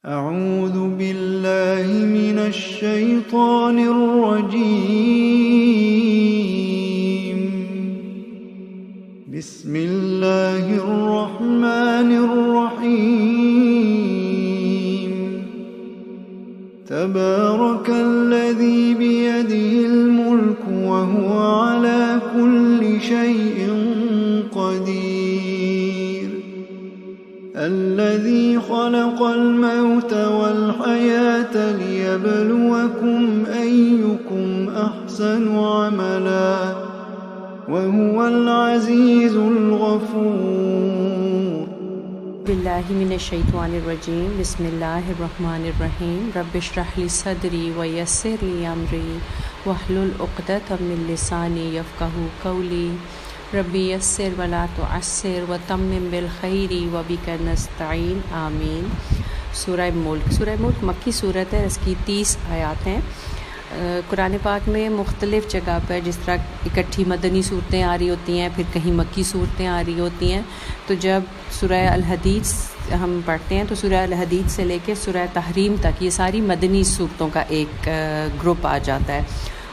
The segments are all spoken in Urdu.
أعوذ بالله من الشيطان الرجيم. بسم الله الرحمن الرحيم. تبارك الذي بيده الملك وهو على كل شيء قدير. الذي خلق الموت والحياة ليبلوكم أيكم أحسن عملا وهو العزيز الغفور. باللہ من الشیطان الرجیم. بسم اللہ الرحمن الرحیم. رب اشرح لی صدری ویسر لی امری واحلل عقدۃ من لسانی یفقہوا قولی. ربی یسر ولا تعسر وتمم بالخیر وبک نستعین. آمین. سورہ ملک. سورہ ملک مکی صورت ہے. اس کی 30 آیات ہیں. قرآن پاک میں مختلف جگہ پر جس طرح اکٹھی مدنی صورتیں آ رہی ہوتی ہیں، پھر کہیں مکی صورتیں آ رہی ہوتی ہیں. تو جب سورہ الحدید ہم پڑھتے ہیں تو سورہ الحدید سے لے کے سورہ تحریم تک یہ ساری مدنی صورتوں کا ایک گروپ آ جاتا ہے،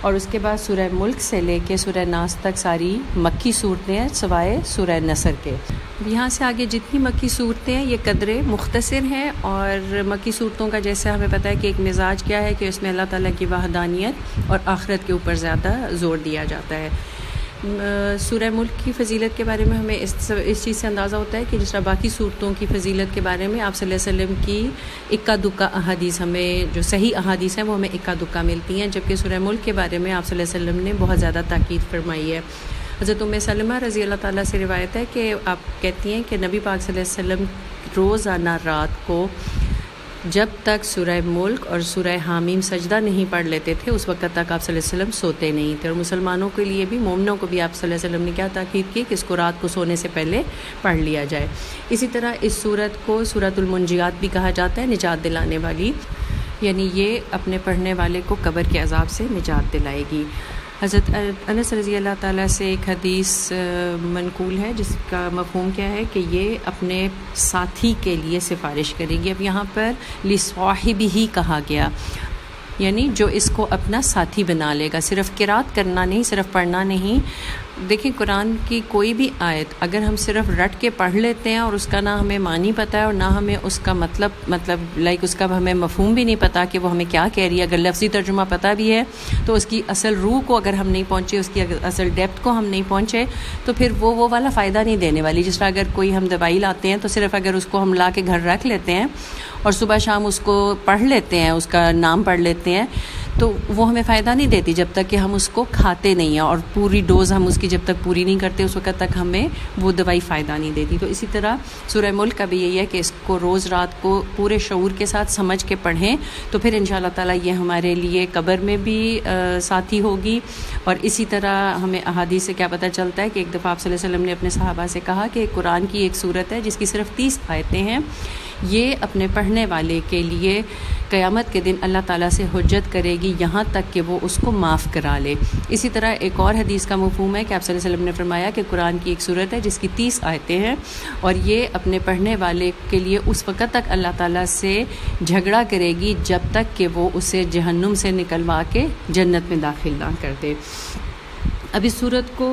اور اس کے بعد سورہ ملک سے لے کے سورہ ناس تک ساری مکی صورتیں ہیں سوائے سورہ نصر کے. یہاں سے آگے جتنی مکی صورتیں ہیں یہ قدرے مختصر ہیں، اور مکی صورتوں کا جیسے ہمیں پتہ ہے کہ ایک مزاج کیا ہے کہ اس میں اللہ تعالیٰ کی وحدانیت اور آخرت کے اوپر زیادہ زور دیا جاتا ہے. سورہ ملک کی فضیلت کے بارے میں ہمیں اس چیز سے اندازہ ہوتا ہے کہ جس طرح باقی صورتوں کی فضیلت کے بارے میں آپ صلی اللہ علیہ وسلم کی اکا دکا احادیث، ہمیں جو صحیح احادیث ہیں وہ ہمیں اکا دکا ملتی ہیں، جبکہ سورہ ملک کے بارے میں آپ صلی اللہ علیہ وسلم نے بہت زیادہ تاکید فرمائی ہے. حضرت ام سلمہ رضی اللہ تعالیٰ سے روایت ہے کہ آپ کہتی ہیں کہ نبی پاک صلی اللہ علیہ وسلم روزانہ رات کو جب تک سورہ ملک اور سورہ حامیم سجدہ نہیں پڑھ لیتے تھے اس وقت تک آپ صلی اللہ علیہ وسلم سوتے نہیں تھے. اور مسلمانوں کے لیے بھی، مومنوں کو بھی آپ صلی اللہ علیہ وسلم نے کیا تاکید کی کہ اس کو رات کو سونے سے پہلے پڑھ لیا جائے. اسی طرح اس سورت کو سورۃ المنجیات بھی کہا جاتا ہے، نجات دلانے والی، یعنی یہ اپنے پڑھنے والے کو قبر کے عذاب سے نجات دلائے گی. حضرت انس رضی اللہ تعالیٰ سے ایک حدیث منقول ہے جس کا مفہوم کیا ہے کہ یہ اپنے ساتھی کے لیے سفارش کرے گی. اب یہاں پر لصاحبہ کہا گیا، یعنی جو اس کو اپنا ساتھی بنا لے گا. صرف قرات کرنا نہیں، صرف پڑھنا نہیں. دیکھیں قرآن کی کوئی بھی آیت اگر ہم صرف رٹ کے پڑھ لیتے ہیں اور اس کا نہ ہمیں معنی پتہ ہے اور نہ ہمیں اس کا مطلب اس کا ہمیں مفہوم بھی نہیں پتہ کہ وہ ہمیں کیا کہہ رہی ہے، اگر لفظی ترجمہ پتہ بھی ہے تو اس کی اصل روح کو اگر ہم نہیں پہنچے، اس کی اصل ڈیپتھ کو ہم نہیں پہنچے تو پھر وہ والا فائدہ نہیں دینے والی. جس طرح اگر کوئی ہم دوائی لاتے ہیں تو صرف اگر اس کو ہم لا کے گھر رکھ لیتے ہیں اور صبح شام اس کو پڑھ لیتے ہیں، اس کا نام پڑھ لیتے ہیں، تو وہ ہمیں فائدہ نہیں دیتی جب تک کہ ہم اس کو کھاتے نہیں ہیں، اور پوری ڈوز ہم اس کی جب تک پوری نہیں کرتے اس وقت تک ہمیں وہ دوائی فائدہ نہیں دیتی. تو اسی طرح سورہ ملک کا بھی یہی ہے کہ اس کو روز رات کو پورے شعور کے ساتھ سمجھ کے پڑھیں تو پھر انشاءاللہ تعالیٰ یہ ہمارے لیے قبر میں بھی ساتھی ہوگی. اور اسی طرح ہمیں احادیث سے کیا پتہ چلتا ہے کہ ایک دفعہ آپ صلی اللہ علیہ وسلم نے اپنے صحابہ سے کہا کہ قرآن کی ایک صورت ہے جس کی صرف 30 آیتیں ہیں، یہ اپنے پڑھنے والے کے لیے قیامت کے دن اللہ تعالیٰ سے حجت کرے گی یہاں تک کہ وہ اس کو معاف کرا لے. اسی طرح ایک اور حدیث کا مفہوم ہے کہ آپ صلی اللہ علیہ وسلم نے فرمایا کہ قرآن کی ایک صورت ہے جس کی 30 آیتیں ہیں، اور یہ اپنے پڑھنے والے کے لیے اس وقت تک اللہ تعالیٰ سے جھگڑا کرے گی جب تک کہ وہ اسے جہنم سے نکلوا کے جنت میں داخل نہ کر دے. اب اس صورت کو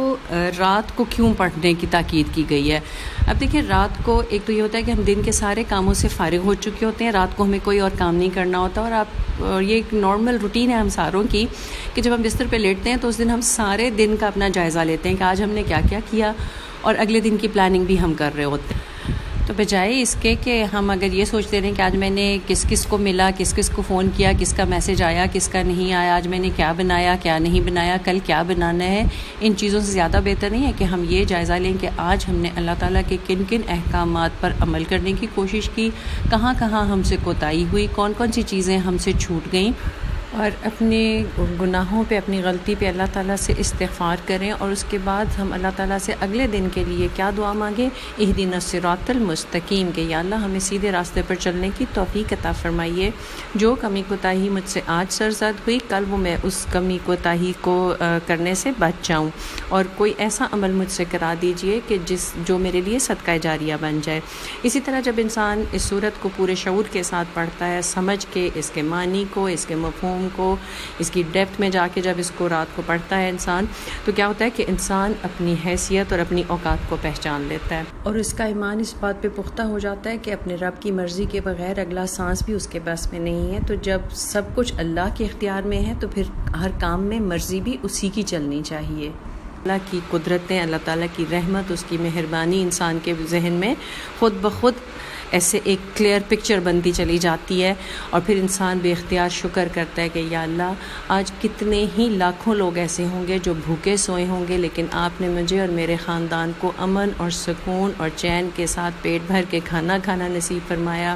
رات کو کیوں پڑھنے کی تاکید کی گئی ہے؟ اب دیکھیں رات کو ایک تو یہ ہوتا ہے کہ ہم دن کے سارے کاموں سے فارغ ہو چکے ہوتے ہیں، رات کو ہمیں کوئی اور کام نہیں کرنا ہوتا، اور یہ ایک نارمل روٹین ہے ہم ساروں کی کہ جب ہم بستر پہ لیٹتے ہیں تو اس دن ہم سارے دن کا اپنا جائزہ لیتے ہیں کہ آج ہم نے کیا کیا کیا، اور اگلے دن کی پلاننگ بھی ہم کر رہے ہوتے ہیں. تو بجائے اس کے کہ ہم اگر یہ سوچتے رہیں کہ آج میں نے کس کس کو ملا، کس کس کو فون کیا، کس کا میسج آیا، کس کا نہیں آیا، آج میں نے کیا بنایا، کیا نہیں بنایا، کل کیا بنانا ہے، ان چیزوں سے زیادہ بہتر نہیں ہے کہ ہم یہ جائزہ لیں کہ آج ہم نے اللہ تعالیٰ کے کن کن احکامات پر عمل کرنے کی کوشش کی، کہاں کہاں ہم سے کوتاہی ہوئی، کون کون سی چیزیں ہم سے چھوٹ گئیں، اور اپنے گناہوں پہ، اپنی غلطی پہ اللہ تعالیٰ سے استغفار کریں، اور اس کے بعد ہم اللہ تعالیٰ سے اگلے دن کے لیے کیا دعا مانگیں؟ اہدنا الصراط المستقیم، کہ یا اللہ ہمیں سیدھے راستے پر چلنے کی توفیق عطا فرمائیے۔ جو کمی کوتاہی مجھ سے آج سرزد ہوئی، کل وہ میں اس کمی کوتاہی کو کرنے سے بچ جاؤں، اور کوئی ایسا عمل مجھ سے کرا دیجئے کہ جو میرے لیے صدقہ جاریہ بن جائے۔ اسی طرح جب انسان اس سورت کو پورے شعور کے ساتھ پڑھتا ہے، سمجھ کے اس کے معنی کو، اس کے مفہوم کو، اس کی ڈیپتھ میں جا کے جب اس کو رات کو پڑھتا ہے انسان، تو کیا ہوتا ہے کہ انسان اپنی حیثیت اور اپنی اوقات کو پہچان لیتا ہے، اور اس کا ایمان اس بات پہ پختہ ہو جاتا ہے کہ اپنے رب کی مرضی کے بغیر اگلا سانس بھی اس کے بس میں نہیں ہے۔ تو جب سب کچھ اللہ کے اختیار میں ہے تو پھر ہر کام میں مرضی بھی اسی کی چلنی چاہیے۔ اللہ کی قدرتیں، اللہ تعالیٰ کی رحمت، اس کی مہربانی انسان کے ذہن میں خود بخود ایسے ایک کلیئر پکچر بنتی چلی جاتی ہے، اور پھر انسان بے اختیار شکر کرتا ہے کہ یا اللہ آج کتنے ہی لاکھوں لوگ ایسے ہوں گے جو بھوکے سوئے ہوں گے، لیکن آپ نے مجھے اور میرے خاندان کو امن اور سکون اور چین کے ساتھ پیٹ بھر کے کھانا کھانا نصیب فرمایا۔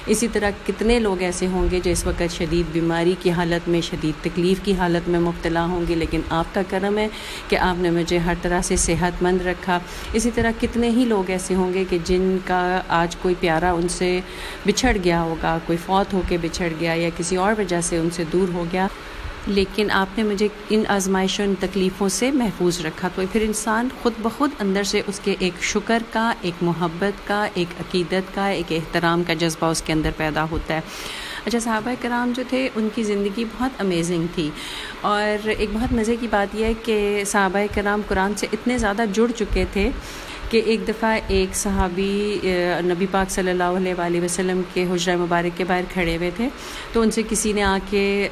اسی طرح کتنے لوگ ایسے ہوں گے جو اس وقت شدید بیماری کی حالت میں، شدید تکلیف کی حالت میں مبتلا ہوں گے، لیکن آپ کا کرم ہے کہ آپ نے مجھے ہر طرح سے صحت مند رکھا۔ اسی طرح کتنے ہی لوگ ایسے ہوں گے کہ جن کا آج کوئی پیارا ان سے بچھڑ گیا ہوگا، کوئی فوت ہو کے بچھڑ گیا یا کسی اور وجہ سے ان سے دور ہو گیا، لیکن آپ نے مجھے ان آزمائشوں، ان تکلیفوں سے محفوظ رکھا۔ تو پھر انسان خود بخود اندر سے اس کے ایک شکر کا، ایک محبت کا، ایک عقیدت کا، ایک احترام کا جذبہ اس کے اندر پیدا ہوتا ہے۔ اچھا، صحابہ کرام جو تھے ان کی زندگی بہت امیزنگ تھی، اور ایک بہت مزے کی بات یہ ہے کہ صحابہ کرام قرآن سے اتنے زیادہ جڑ چکے تھے کہ ایک دفعہ ایک صحابی نبی پاک صلی اللہ علیہ وآلہ وسلم کے حجرہ مبارک کے باہر کھڑے ہوئے تھے، تو ان سے کسی نے آ کے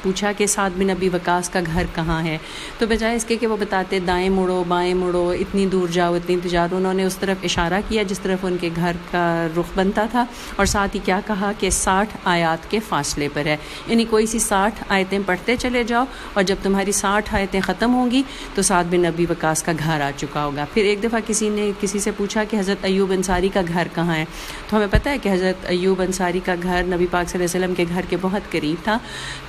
پوچھا کہ سعد بن ابی وقاص کا گھر کہاں ہے، تو بجائے اس کے کہ وہ بتاتے دائیں مڑو بائیں مڑو، اتنی دور جاؤ اتنی دور جاؤ، انہوں نے اس طرف اشارہ کیا جس طرف ان کے گھر کا رخ بنتا تھا، اور ساتھ ہی کیا کہا کہ 60 آیات کے فاصلے پر ہے، یعنی کوئی سی 60 آیتیں پڑھتے چلے جاؤ، اور جب تمہاری 60 آیتیں ختم ہوں گی تو سعد بن ابی وقاص کا گھر آ چکا ہوگا۔ پھر ایک دفعہ کسی نے کسی سے پوچھا کہ حضرت ایوب انصاری کا گھر کہاں ہے، تو ہمیں پتہ ہے کہ حضرت ایوب انصاری کا گھر نبی پاک صلی اللہ علیہ وسلم کے گھر کے بہت قریب تھا،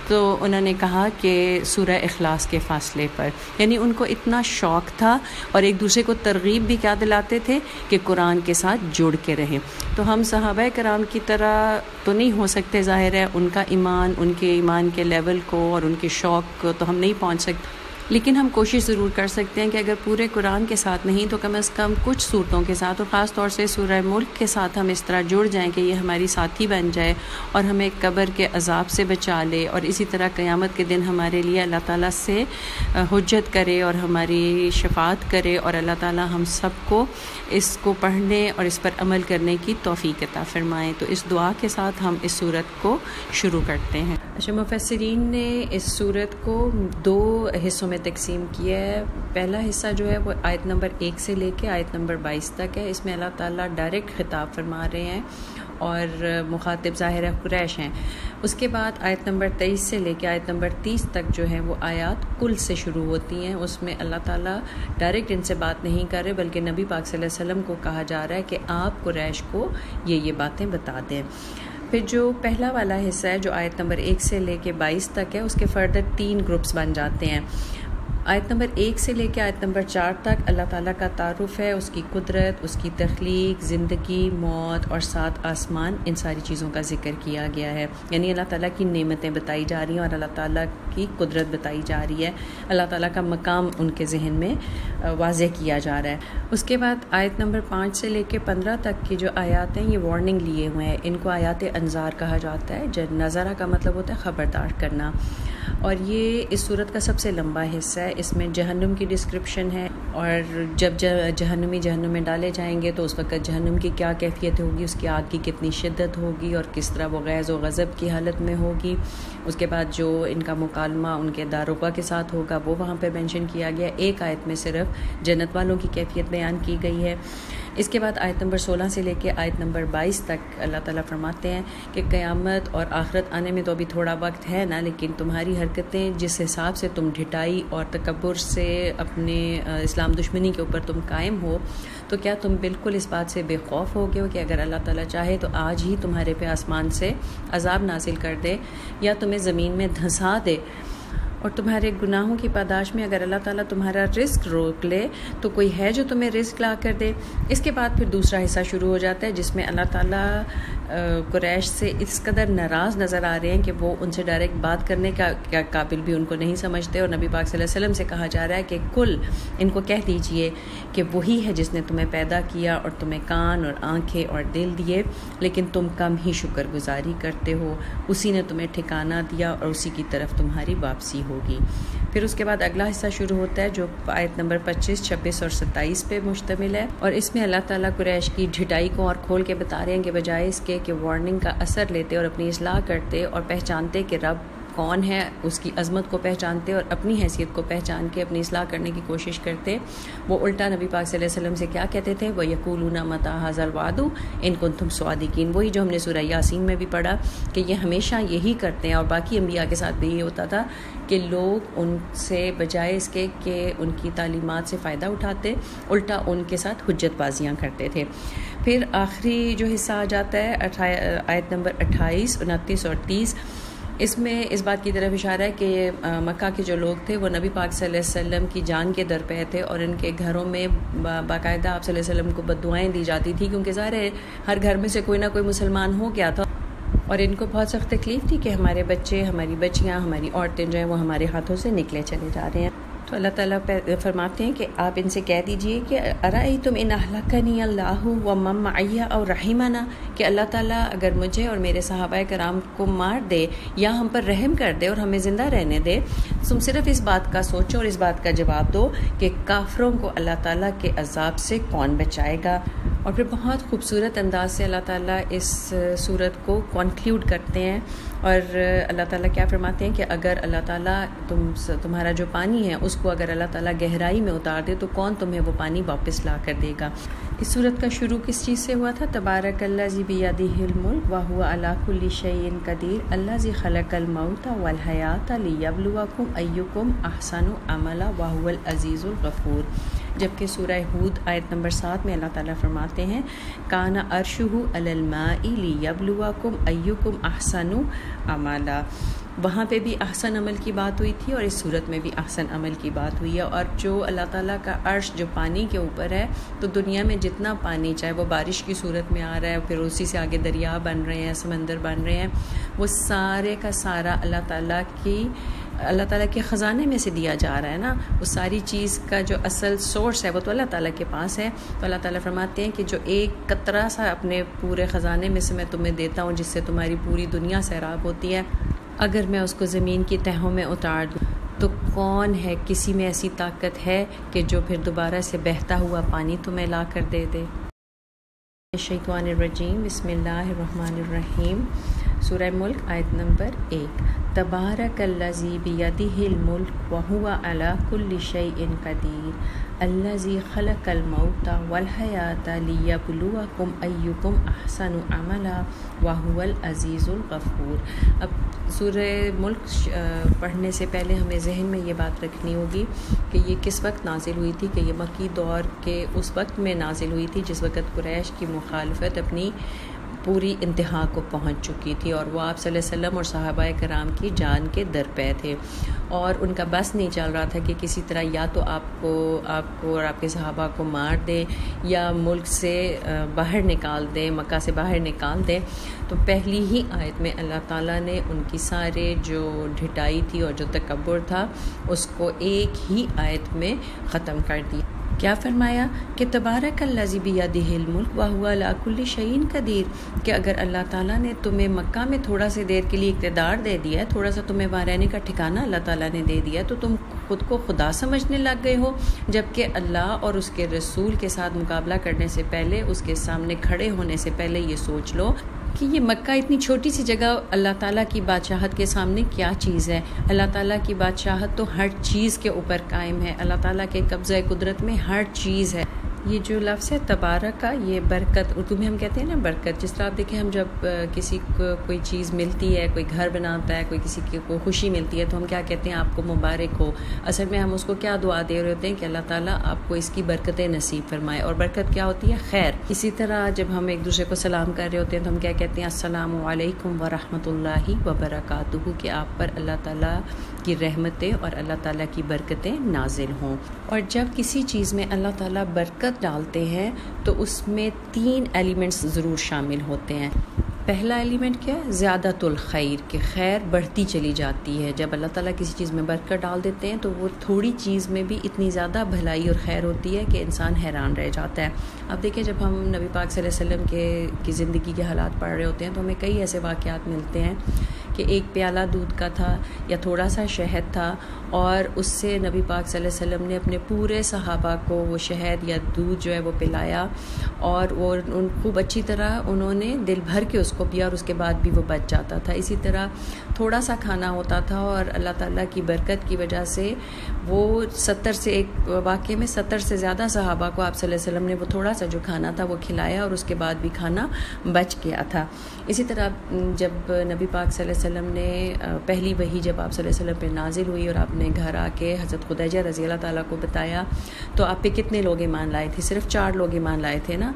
تو انہوں نے کہا کہ سورہ اخلاص کے فاصلے پر، یعنی ان کو اتنا شوق تھا، اور ایک دوسرے کو ترغیب بھی کیا دلاتے تھے کہ قرآن کے ساتھ جڑ کے رہیں۔ تو ہم صحابہ کرام کی طرح تو نہیں ہو سکتے، ظاہر ہے ان کا ایمان، ان کے ایمان کے لیول کو اور ان کے شوق کو تو ہم نہیں پہنچ سکتے، لیکن ہم کوشش ضرور کر سکتے ہیں کہ اگر پورے قرآن کے ساتھ نہیں تو کم از کم کچھ صورتوں کے ساتھ، اور خاص طور سے سورہ ملک کے ساتھ ہم اس طرح جڑ جائیں کہ یہ ہماری ساتھی بن جائے اور ہمیں قبر کے عذاب سے بچا لے، اور اسی طرح قیامت کے دن ہمارے لیے اللہ تعالیٰ سے حجت کرے اور ہماری شفاعت کرے، اور اللہ تعالیٰ ہم سب کو اس کو پڑھنے اور اس پر عمل کرنے کی توفیق عطا فرمائیں۔ تو اس دعا کے ساتھ ہم اس سورت کو شروع کرتے ہیں۔ اچھا، مفسرین نے اس سورت کو 2 حصوں میں تقسیم کیا ہے۔ پہلا حصہ جو ہے وہ آیت نمبر 1 سے لے کے آیت نمبر 22 تک ہے، اس میں اللہ تعالیٰ ڈائریکٹ خطاب فرما رہے ہیں، اور مخاطب ظاہر قریش ہیں۔ اس کے بعد آیت نمبر 23 سے لے کے آیت نمبر 30 تک جو ہے وہ آیات کل سے شروع ہوتی ہیں، اس میں اللہ تعالیٰ ڈائریکٹ ان سے بات نہیں کر رہے، بلکہ نبی پاک صلی اللہ علیہ وسلم کو کہا جا رہا ہے کہ آپ قریش کو یہ باتیں بتا دیں۔ پھر جو پہلا والا حصہ ہے جو آیت نمبر 1 سے لے کے 22 تک ہے، اس کے فردر 3 گروپس بن جاتے ہیں۔ آیت نمبر 1 سے لے کے آیت نمبر 4 تک اللہ تعالیٰ کا تعارف ہے، اس کی قدرت، اس کی تخلیق، زندگی، موت اور 7 آسمان، ان ساری چیزوں کا ذکر کیا گیا ہے، یعنی اللہ تعالیٰ کی نعمتیں بتائی جا رہی ہیں اور اللہ تعالیٰ کی قدرت بتائی جا رہی ہے، اللہ تعالیٰ کا مقام ان کے ذہن میں واضح کیا جا رہا ہے۔ اس کے بعد آیت نمبر 5 سے لے کے 15 تک کی جو آیات ہیں یہ وارننگ لیے ہوئے ہیں، ان کو آیات انذار کہا جاتا ہے۔ نظارہ کا مطلب ہوتا ہے خبردار کرنا، اور یہ اس سورت کا سب سے لمبا حصہ ہے۔ اس میں جہنم کی ڈسکرپشن ہے، اور جب جہنمی جہنم میں ڈالے جائیں گے تو اس وقت جہنم کی کیا کیفیت ہوگی، اس کی آگ کی کتنی شدت ہوگی، اور کس طرح وہ غیظ و غضب کی حالت میں ہوگی۔ اس کے بعد جو ان کا مکالمہ ان کے داروغہ کے ساتھ ہوگا وہ وہاں پہ مینشن کیا گیا۔ ایک آیت میں صرف جنت والوں کی کیفیت بیان کی گئی ہے۔ اس کے بعد آیت نمبر 16 سے لے کے آیت نمبر 22 تک اللہ تعالیٰ فرماتے ہیں کہ قیامت اور آخرت آنے میں تو ابھی تھوڑا وقت ہے نا، لیکن تمہاری حرکتیں جس حساب سے تم ڈھٹائی اور تکبر سے اپنے اسلام دشمنی کے اوپر تم قائم ہو، تو کیا تم بالکل اس بات سے بے خوف ہو گئے ہو کہ اگر اللہ تعالیٰ چاہے تو آج ہی تمہارے پہ آسمان سے عذاب نازل کر دے یا تمہیں زمین میں دھنسا دے، اور تمہارے گناہوں کی پاداش میں اگر اللہ تعالیٰ تمہارا رزق روک لے تو کوئی ہے جو تمہیں رزق لا کر دے؟ اس کے بعد پھر دوسرا حصہ شروع ہو جاتا ہے جس میں اللہ تعالیٰ قریش سے اس قدر ناراض نظر آ رہے ہیں کہ وہ ان سے ڈائریکٹ بات کرنے کا قابل بھی ان کو نہیں سمجھتے، اور نبی پاک صلی اللہ علیہ وسلم سے کہا جا رہا ہے کہ کل ان کو کہہ دیجئے کہ وہی ہے جس نے تمہیں پیدا کیا اور تمہیں کان اور آنکھیں اور دل دیے، لیکن تم کم ہی شکر گزاری کرتے ہو، اسی نے تمہیں ٹھکانہ دیا اور اسی کی طرف تمہاری واپسی ہوگی۔ پھر اس کے بعد اگلا حصہ شروع ہوتا ہے جو آیت نمبر 25، 26 اور 27 پہ مشتمل ہے، اور اس میں اللہ تعالیٰ قریش کی ڈھٹائی کو اور کھول کے بتا رہے ہیں کہ بجائے اس کے کہ وارننگ کا اثر لیتے اور اپنی اصلاح کرتے اور پہچانتے کہ رب کون ہے، اس کی عظمت کو پہچانتے اور اپنی حیثیت کو پہچان کے اپنی اصلاح کرنے کی کوشش کرتے، وہ الٹا نبی پاک صلی اللہ علیہ وسلم سے کیا کہتے تھے؟ وَيَقُولُونَ مَتَىٰ هَٰذَا الْوَعْدُ إِن كُنتُمْ صَادِقِينَ، وہی جو ہم نے سورہ یاسین میں بھی پڑھا کہ یہ ہمیشہ یہی کرتے ہیں، اور باقی انبیاء کے ساتھ بھی یہ ہوتا تھا کہ لوگ ان سے بجائے اس کے کہ ان کی تعلیمات سے فائدہ اٹھاتے، الٹا ان کے ساتھ حجت بازیاں کرتے تھے۔ پھر آخری جو حصہ آ جاتا ہے آیت نمبر 28، 29 اور 30، اس میں اس بات کی طرف اشارہ ہے کہ مکہ کے جو لوگ تھے وہ نبی پاک صلی اللہ علیہ وسلم کی جان کے در پہ تھے، اور ان کے گھروں میں باقاعدہ آپ صلی اللہ علیہ وسلم کو بددعائیں دی جاتی تھی، کیونکہ ظاہر ہے ہر گھر میں سے کوئی نہ کوئی مسلمان ہو گیا تھا، اور ان کو بہت سخت تکلیف تھی کہ ہمارے بچے، ہماری بچیاں، ہماری عورتیں جو ہیں وہ ہمارے ہاتھوں سے نکلے چلے جا رہے ہیں۔ تو اللہ تعالیٰ فرماتے ہیں کہ آپ ان سے کہہ دیجئے کہ ارأیتم ان اہلکنی اللہ ومن معی او رحمنا، کہ اللہ تعالیٰ اگر مجھے اور میرے صحابہ کرام کو مار دے یا ہم پر رحم کر دے اور ہمیں زندہ رہنے دے، تم صرف اس بات کا سوچو اور اس بات کا جواب دو کہ کافروں کو اللہ تعالیٰ کے عذاب سے کون بچائے گا۔ اور پھر بہت خوبصورت انداز سے اللہ تعالیٰ اس صورت کو کنکلیوڈ کرتے ہیں، اور اللہ تعالیٰ کیا فرماتے ہیں کہ اگر اللہ تعالیٰ تمہارا جو پانی ہے اس کو اگر اللہ تعالیٰ گہرائی میں اتار دے تو کون تمہیں وہ پانی واپس لا کر دے گا۔ اس صورت کا شروع کس چیز سے ہوا تھا؟ تبارک الذی بیدہ الملک وہو علی کل شیء قدیر الذی خلق الموت والحیاۃ لیبلوکم ایکم احسن عملا وہو العزیز الغفور۔ جبکہ سورہ ہود آیت نمبر 7 میں اللہ تعالیٰ فرماتے ہیں کان عرشہ علی الماء لیبلوکم ایکم احسن عملا، وہاں پہ بھی احسن عمل کی بات ہوئی تھی اور اس صورت میں بھی احسن عمل کی بات ہوئی ہے۔ اور جو اللہ تعالیٰ کا عرش جو پانی کے اوپر ہے، تو دنیا میں جتنا پانی چاہے وہ بارش کی صورت میں آ رہا ہے، پھر اسی سے آگے دریا بن رہے ہیں، سمندر بن رہے ہیں، وہ سارے کا سارا اللہ تعالیٰ کے خزانے میں سے دیا جا رہا ہے نا، وہ ساری چیز کا جو اصل سورس ہے وہ تو اللہ تعالیٰ کے پاس ہے۔ تو اللہ تعالیٰ فرماتے ہیں کہ جو ایک قطرہ سا اپنے پورے خزانے میں سے میں تمہیں دیتا ہوں جس سے تمہاری پوری دنیا سیراب ہوتی ہے، اگر میں اس کو زمین کی تہوں میں اتار دوں تو کون ہے، کسی میں ایسی طاقت ہے کہ جو پھر دوبارہ سے بہتا ہوا پانی تمہیں لا کر دے دے۔ الشیطان الرجیم، بسم اللہ الرحمن الرحیم، سورہ ملک آیت نمبر 1۔ تبارک الذی بیدہ الملک وہو علی کل شیء قدیر الذی خلق الموت والحیاۃ لیبلوکم ایکم احسن عملا وہو العزیز الغفور۔ اب سورہ ملک پڑھنے سے پہلے ہمیں ذہن میں یہ بات رکھنی ہوگی کہ یہ کس وقت نازل ہوئی تھی، کہ یہ مکی دور کے اس وقت میں نازل ہوئی تھی جس وقت قریش کی مخالفت اپنی پوری انتہا کو پہنچ چکی تھی، اور وہ آپ صلی اللہ علیہ وسلم اور صحابہ کرام کی جان کے در پہ تھے، اور ان کا بس نہیں چل رہا تھا کہ کسی طرح یا تو آپ کو اور آپ کے صحابہ کو مار دیں یا ملک سے باہر نکال دیں، مکہ سے باہر نکال دیں۔ تو پہلی ہی آیت میں اللہ تعالیٰ نے ان کی سارے جو ڈھٹائی تھی اور جو تکبر تھا اس کو ایک ہی آیت میں ختم کر دیا۔ کیا فرمایا کہ تبارک الذی بیدہ الملک وہو علی کل شیء قدیر، کہ اگر اللہ تعالیٰ نے تمہیں مکہ میں تھوڑا سے دیر کے لیے اقتدار دے دیا ہے، تھوڑا سا تمہیں وہاں رہنے کا ٹھکانہ اللہ تعالیٰ نے دے دیا، تو تم خود کو خدا سمجھنے لگ گئے ہو، جبکہ اللہ اور اس کے رسول کے ساتھ مقابلہ کرنے سے پہلے، اس کے سامنے کھڑے ہونے سے پہلے یہ سوچ لو کہ یہ مکہ اتنی چھوٹی سی جگہ اللہ تعالیٰ کی بادشاہت کے سامنے کیا چیز ہے۔ اللہ تعالیٰ کی بادشاہت تو ہر چیز کے اوپر قائم ہے، اللہ تعالیٰ کے قبضہ قدرت میں ہر چیز ہے۔ یہ جو لفظ ہے تبارک کا، یہ برکت اردو میں ہم کہتے ہیں نا برکت. جس طرح آپ دیکھیں ہم جب کسی کو کوئی چیز ملتی ہے، کوئی گھر بناتا ہے، کوئی کسی کو خوشی ملتی ہے تو ہم کیا کہتے ہیں؟ آپ کو مبارک ہو. اصل میں ہم اس کو کیا دعا دے رہے ہوتے ہیں کہ اللہ تعالیٰ آپ کو اس کی برکتیں نصیب فرمائے. اور برکت کیا ہوتی ہے؟ خیر. اسی طرح جب ہم ایک دوسرے کو سلام کر رہے ہوتے ہیں تو ہم کیا کہتے ہیں؟ السلام علیکم ورحمۃ اللہ وبرکاتہ، کہ آپ پر اللہ تعالیٰ کی رحمتیں اور اللہ تعالیٰ کی برکتیں نازل ہوں. اور جب کسی چیز میں اللہ تعالیٰ برکت ڈالتے ہیں تو اس میں 3 ایلیمنٹس ضرور شامل ہوتے ہیں. پہلا ایلیمنٹ کیا ہے؟ زیادۃ الخیر، کہ خیر بڑھتی چلی جاتی ہے. جب اللہ تعالیٰ کسی چیز میں برکت ڈال دیتے ہیں تو وہ تھوڑی چیز میں بھی اتنی زیادہ بھلائی اور خیر ہوتی ہے کہ انسان حیران رہ جاتا ہے. اب دیکھیں جب ہم نبی پاک صلی اللہ علیہ وسلم کی زندگی کے حالات پڑھ رہے ہوتے ہیں تو ہمیں کئی ایسے واقعات ملتے ہیں کہ ایک پیالہ دودھ کا تھا یا تھوڑا سا شہد تھا، اور اس سے نبی پاک صلی اللہ علیہ وسلم نے اپنے پورے صحابہ کو وہ شہد یا دودھ جو ہے وہ پلایا، اور وہ خوب اچھی طرح انہوں نے دل بھر کے اس کو پیا، اور اس کے بعد بھی وہ بچ جاتا تھا. اسی طرح تھوڑا سا کھانا ہوتا تھا اور اللہ تعالیٰ کی برکت کی وجہ سے وہ 70 سے ایک واقعے میں 70 سے زیادہ صحابہ کو آپ صلی اللہ علیہ وسلم نے وہ تھوڑا سا جو کھانا تھا وہ کھلایا، اور اس کے بعد بھی کھانا بچ گیا تھا. اسی طرح جب نبی پاک صلی اللہ علیہ وسلم نے پہلی وحی جب آپ صلی اللہ علیہ وسلم پہ نازل ہوئی اور آپ نے گھر آ کے حضرت خدیجہ رضی اللہ تعالیٰ کو بتایا تو آپ پہ کتنے لوگ ایمان لائے تھے؟ صرف 4 لوگ ایمان لائے تھے نا.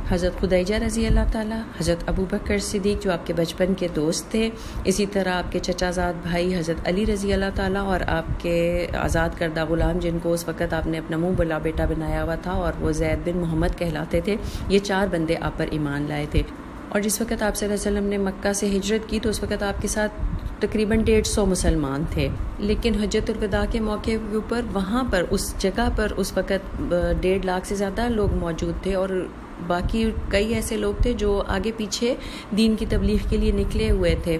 حضرت خدیجہ رضی اللہ تعالیٰ، حضرت ابو بکر صدیق جو آپ کے بچپن کے دوست تھے، اسی طرح آپ کے چچا زاد بھائی حضرت علی رضی اللہ تعالیٰ، اور آپ کے آزاد کردہ غلام جن کو اس وقت آپ نے اپنا منہ بلا بیٹا بنایا ہوا تھا اور وہ زید بن محمد کہلاتے تھے. یہ 4 بندے آپ پر ایمان لائے تھے. اور جس وقت آپ صلی اللہ علیہ وسلم نے مکہ سے ہجرت کی تو اس وقت آپ کے ساتھ تقریباً 150 مسلمان تھے، لیکن حجۃ الوداع کے موقع کے اوپر وہاں پر اس جگہ پر اس وقت 1.5 لاکھ سے زیادہ لوگ موجود تھے، اور باقی کئی ایسے لوگ تھے جو آگے پیچھے دین کی تبلیغ کے لیے نکلے ہوئے تھے.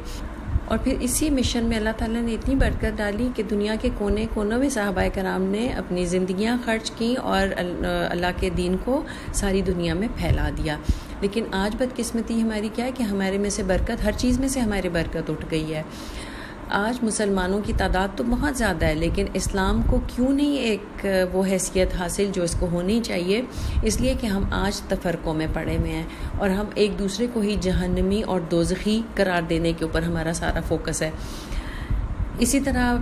اور پھر اسی مشن میں اللہ تعالیٰ نے اتنی برکت ڈالی کہ دنیا کے کونے کونوں میں صحابہ کرام نے اپنی زندگیاں خرچ کیں اور اللہ کے دین کو ساری دنیا میں پھیلا دیا. لیکن آج بدقسمتی ہماری کیا ہے کہ ہمارے میں سے برکت، ہر چیز میں سے ہماری برکت اٹھ گئی ہے. آج مسلمانوں کی تعداد تو بہت زیادہ ہے، لیکن اسلام کو کیوں نہیں ایک وہ حیثیت حاصل جو اس کو ہونی چاہیے؟ اس لیے کہ ہم آج تفرقوں میں پڑے ہوئے ہیں اور ہم ایک دوسرے کو ہی جہنمی اور دوزخی قرار دینے کے اوپر ہمارا سارا فوکس ہے. اسی طرح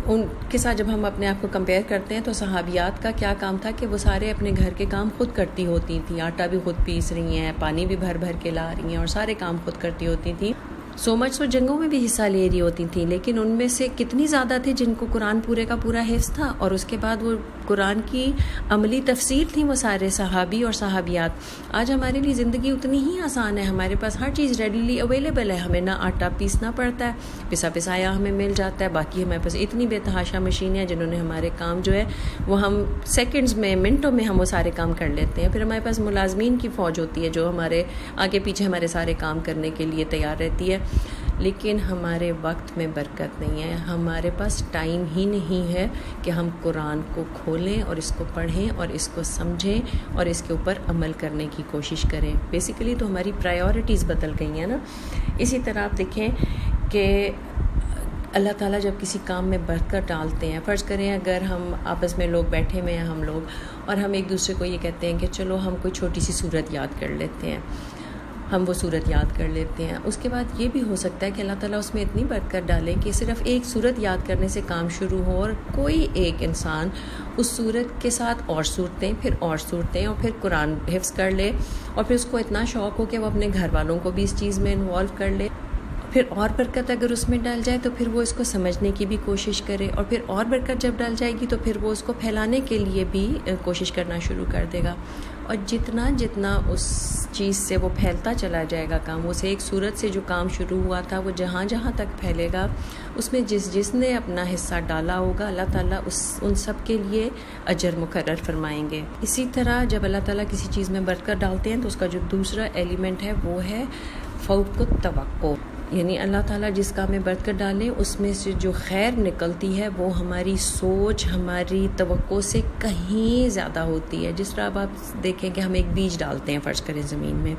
ان کے ساتھ جب ہم اپنے آپ کو کمپیئر کرتے ہیں تو صحابیات کا کیا کام تھا کہ وہ سارے اپنے گھر کے کام خود کرتی ہوتی تھیں، آٹا بھی خود پیس رہی ہیں، پانی بھی بھر بھر کے لا رہی ہیں، اور سارے کام خود کرتی ہوتی تھیں. سو مچ وہ جنگوں میں بھی حصہ لے رہی ہوتی تھیں، لیکن ان میں سے کتنی زیادہ تھے جن کو قرآن پورے کا پورا حفظ تھا، اور اس کے بعد وہ قرآن کی عملی تفسیر تھیں وہ سارے صحابی اور صحابیات. آج ہمارے لیے زندگی اتنی ہی آسان ہے، ہمارے پاس ہر چیز ریڈیلی اویلیبل ہے، ہمیں نہ آٹا پیسنا پڑتا ہے، پسا پسایا ہمیں مل جاتا ہے. باقی ہمارے پاس اتنی بے تحاشا مشینیں ہیں جنہوں نے ہمارے کام جو ہے وہ ہم سیکنڈز میں، منٹوں میں ہم وہ سارے کام کر لیتے ہیں. پھر ہمارے پاس ملازمین کی فوج ہوتی ہے جو ہمارے آگے پیچھے ہمارے سارے کام کرنے کے لیے تیار رہتی ہے. لیکن ہمارے وقت میں برکت نہیں ہے، ہمارے پاس ٹائم ہی نہیں ہے کہ ہم قرآن کو کھولیں اور اس کو پڑھیں اور اس کو سمجھیں اور اس کے اوپر عمل کرنے کی کوشش کریں. بیسیکلی تو ہماری پرائیورٹیز بدل گئی ہیں نا. اسی طرح آپ دیکھیں کہ اللہ تعالیٰ جب کسی کام میں برکت ڈالتے ہیں، فرض کریں اگر ہم آپس میں لوگ بیٹھے ہوئے ہیں ہم لوگ، اور ہم ایک دوسرے کو یہ کہتے ہیں کہ چلو ہم کوئی چھوٹی سی صورت یاد کر لیتے ہیں، ہم وہ صورت یاد کر لیتے ہیں. اس کے بعد یہ بھی ہو سکتا ہے کہ اللہ تعالیٰ اس میں اتنی برکت ڈالے کہ صرف ایک صورت یاد کرنے سے کام شروع ہو، اور کوئی ایک انسان اس صورت کے ساتھ اور صورتیں، پھر اور صورتیں، اور پھر قرآن حفظ کر لے، اور پھر اس کو اتنا شوق ہو کہ وہ اپنے گھر والوں کو بھی اس چیز میں انوالو کر لے. پھر اور برکت اگر اس میں ڈال جائے تو پھر وہ اس کو سمجھنے کی بھی کوشش کرے، اور پھر اور برکت جب ڈال جائے گی تو پھر وہ اس کو پھیلانے کے لیے بھی کوشش کرنا شروع کر دے گا. اور جتنا جتنا اس چیز سے وہ پھیلتا چلا جائے گا کام، اس ایک صورت سے جو کام شروع ہوا تھا وہ جہاں جہاں تک پھیلے گا، اس میں جس نے اپنا حصہ ڈالا ہوگا اللہ تعالیٰ ان سب کے لیے اجر مقرر فرمائیں گے. اسی طرح جب اللہ تعالیٰ کسی چیز میں برکت ڈالتے ہیں تو اس کا جو دوسرا ایلیمنٹ ہے وہ ہے فوق التوقع. یعنی اللہ تعالیٰ جس کام میں برکت ڈالے اس میں سے جو خیر نکلتی ہے وہ ہماری سوچ، ہماری توقع سے کہیں زیادہ ہوتی ہے. جس طرح اب آپ دیکھیں کہ ہم ایک بیج ڈالتے ہیں فرض کریں زمین میں،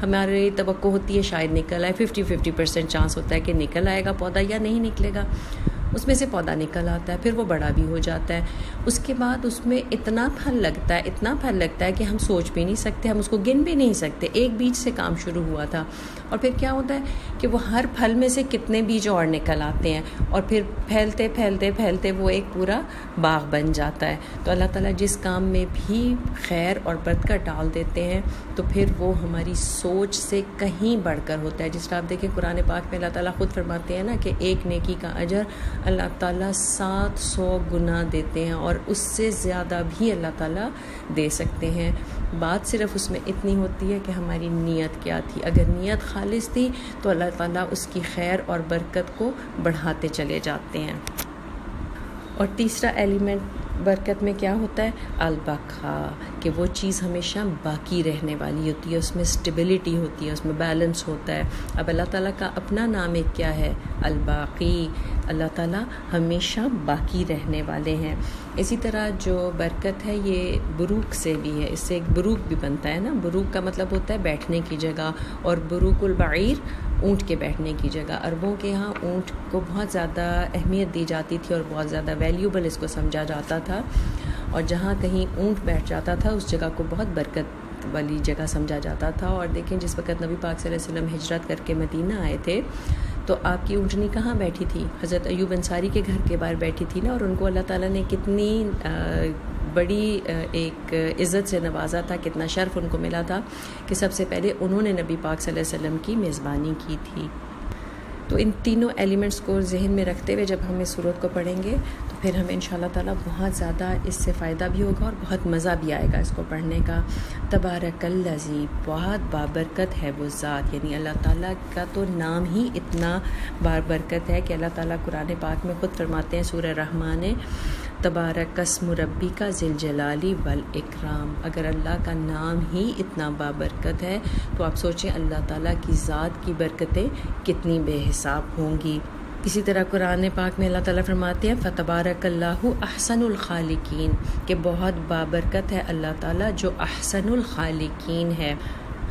ہماری توقع ہوتی ہے شاید نکل آئے، 50-50% چانس ہوتا ہے کہ نکل آئے گا پودا یا نہیں نکلے گا. اس میں سے پودا نکل آتا ہے، پھر وہ بڑا بھی ہو جاتا ہے، اس کے بعد اس میں اتنا پھل لگتا ہے کہ ہم سوچ بھی نہیں سکتے، ہم اس کو گن بھی نہیں سکتے۔ ایک بیج سے کام شروع ہوا تھا، اور پھر کیا ہوتا ہے کہ وہ ہر پھل میں سے کتنے بیج اور نکل آتے ہیں، اور پھر پھیلتے پھیلتے پھیلتے وہ ایک پورا باغ بن جاتا ہے۔ تو اللہ تعالیٰ جس کام میں بھی خیر اور برکت ڈال دیتے ہیں تو پھر وہ ہماری سوچ سے کہیں بڑھ کر ہوتا ہے۔ جس طرح آپ دیکھیں قرآن پاک میں اللہ تعالیٰ خود فرماتے ہیں نا کہ ایک نیکی کا اجر اللہ تعالیٰ 700 گنا دیتے ہیں، اور اس سے زیادہ بھی اللہ تعالیٰ دے سکتے ہیں۔ بات صرف اس میں اتنی ہوتی ہے کہ ہماری نیت کیا تھی۔ اگر نیت خالص تھی تو اللہ تعالیٰ اس کی خیر اور برکت کو بڑھاتے چلے جاتے ہیں۔ اور تیسرا ایلیمنٹ برکت میں کیا ہوتا ہے؟ البقا، کہ وہ چیز ہمیشہ باقی رہنے والی ہوتی ہے، اس میں اسٹیبلٹی ہوتی ہے، اس میں بیلنس ہوتا ہے۔ اب اللہ تعالیٰ کا اپنا نام ایک کیا ہے؟ الباقی، اللہ تعالیٰ ہمیشہ باقی رہنے والے ہیں۔ اسی طرح جو برکت ہے یہ بروک سے بھی ہے، اس سے ایک بروک بھی بنتا ہے نا۔ بروک کا مطلب ہوتا ہے بیٹھنے کی جگہ، اور بروک البعیر اونٹ کے بیٹھنے کی جگہ۔ عربوں کے ہاں اونٹ کو بہت زیادہ اہمیت دی جاتی تھی اور بہت زیادہ ویلیوبل اس کو سمجھا جاتا تھا، اور جہاں کہیں اونٹ بیٹھ جاتا تھا اس جگہ کو بہت برکت والی جگہ سمجھا جاتا تھا۔ اور دیکھیں جس وقت نبی پاک صلی اللہ علیہ وسلم ہجرت کر کے مدینہ آئے تھے تو آپ کی اونٹنی کہاں بیٹھی تھی؟ حضرت ایوب انصاری کے گھر کے باہر بیٹھی تھی نا، اور ان کو اللہ تعالیٰ نے کتنی بڑی ایک عزت سے نوازا تھا، کتنا شرف ان کو ملا تھا کہ سب سے پہلے انہوں نے نبی پاک صلی اللہ علیہ وسلم کی میزبانی کی تھی۔ تو ان تینوں ایلیمنٹس کو ذہن میں رکھتے ہوئے جب ہم اس سورت کو پڑھیں گے تو پھر ہمیں انشاءاللہ تعالیٰ بہت زیادہ اس سے فائدہ بھی ہوگا اور بہت مزہ بھی آئے گا اس کو پڑھنے کا۔ تبارک الذی، بہت بابرکت ہے وہ ذات، یعنی اللہ تعالیٰ کا تو نام ہی اتنا بابرکت ہے کہ اللہ تعالیٰ قرآن پاک میں خود فرماتے ہیں سورہ رحمان، تبارک اسم ربک ذی الجلال والاکرام۔ اگر اللہ کا نام ہی اتنا بابرکت ہے تو آپ سوچیں اللہ تعالیٰ کی ذات کی برکتیں کتنی بے حساب ہوں گی۔ اسی طرح قرآن پاک میں اللہ تعالیٰ فرماتے ہیں فتبارک اللہ احسن الخالقین، کہ بہت بابرکت ہے اللہ تعالیٰ جو احسن الخالقین ہے۔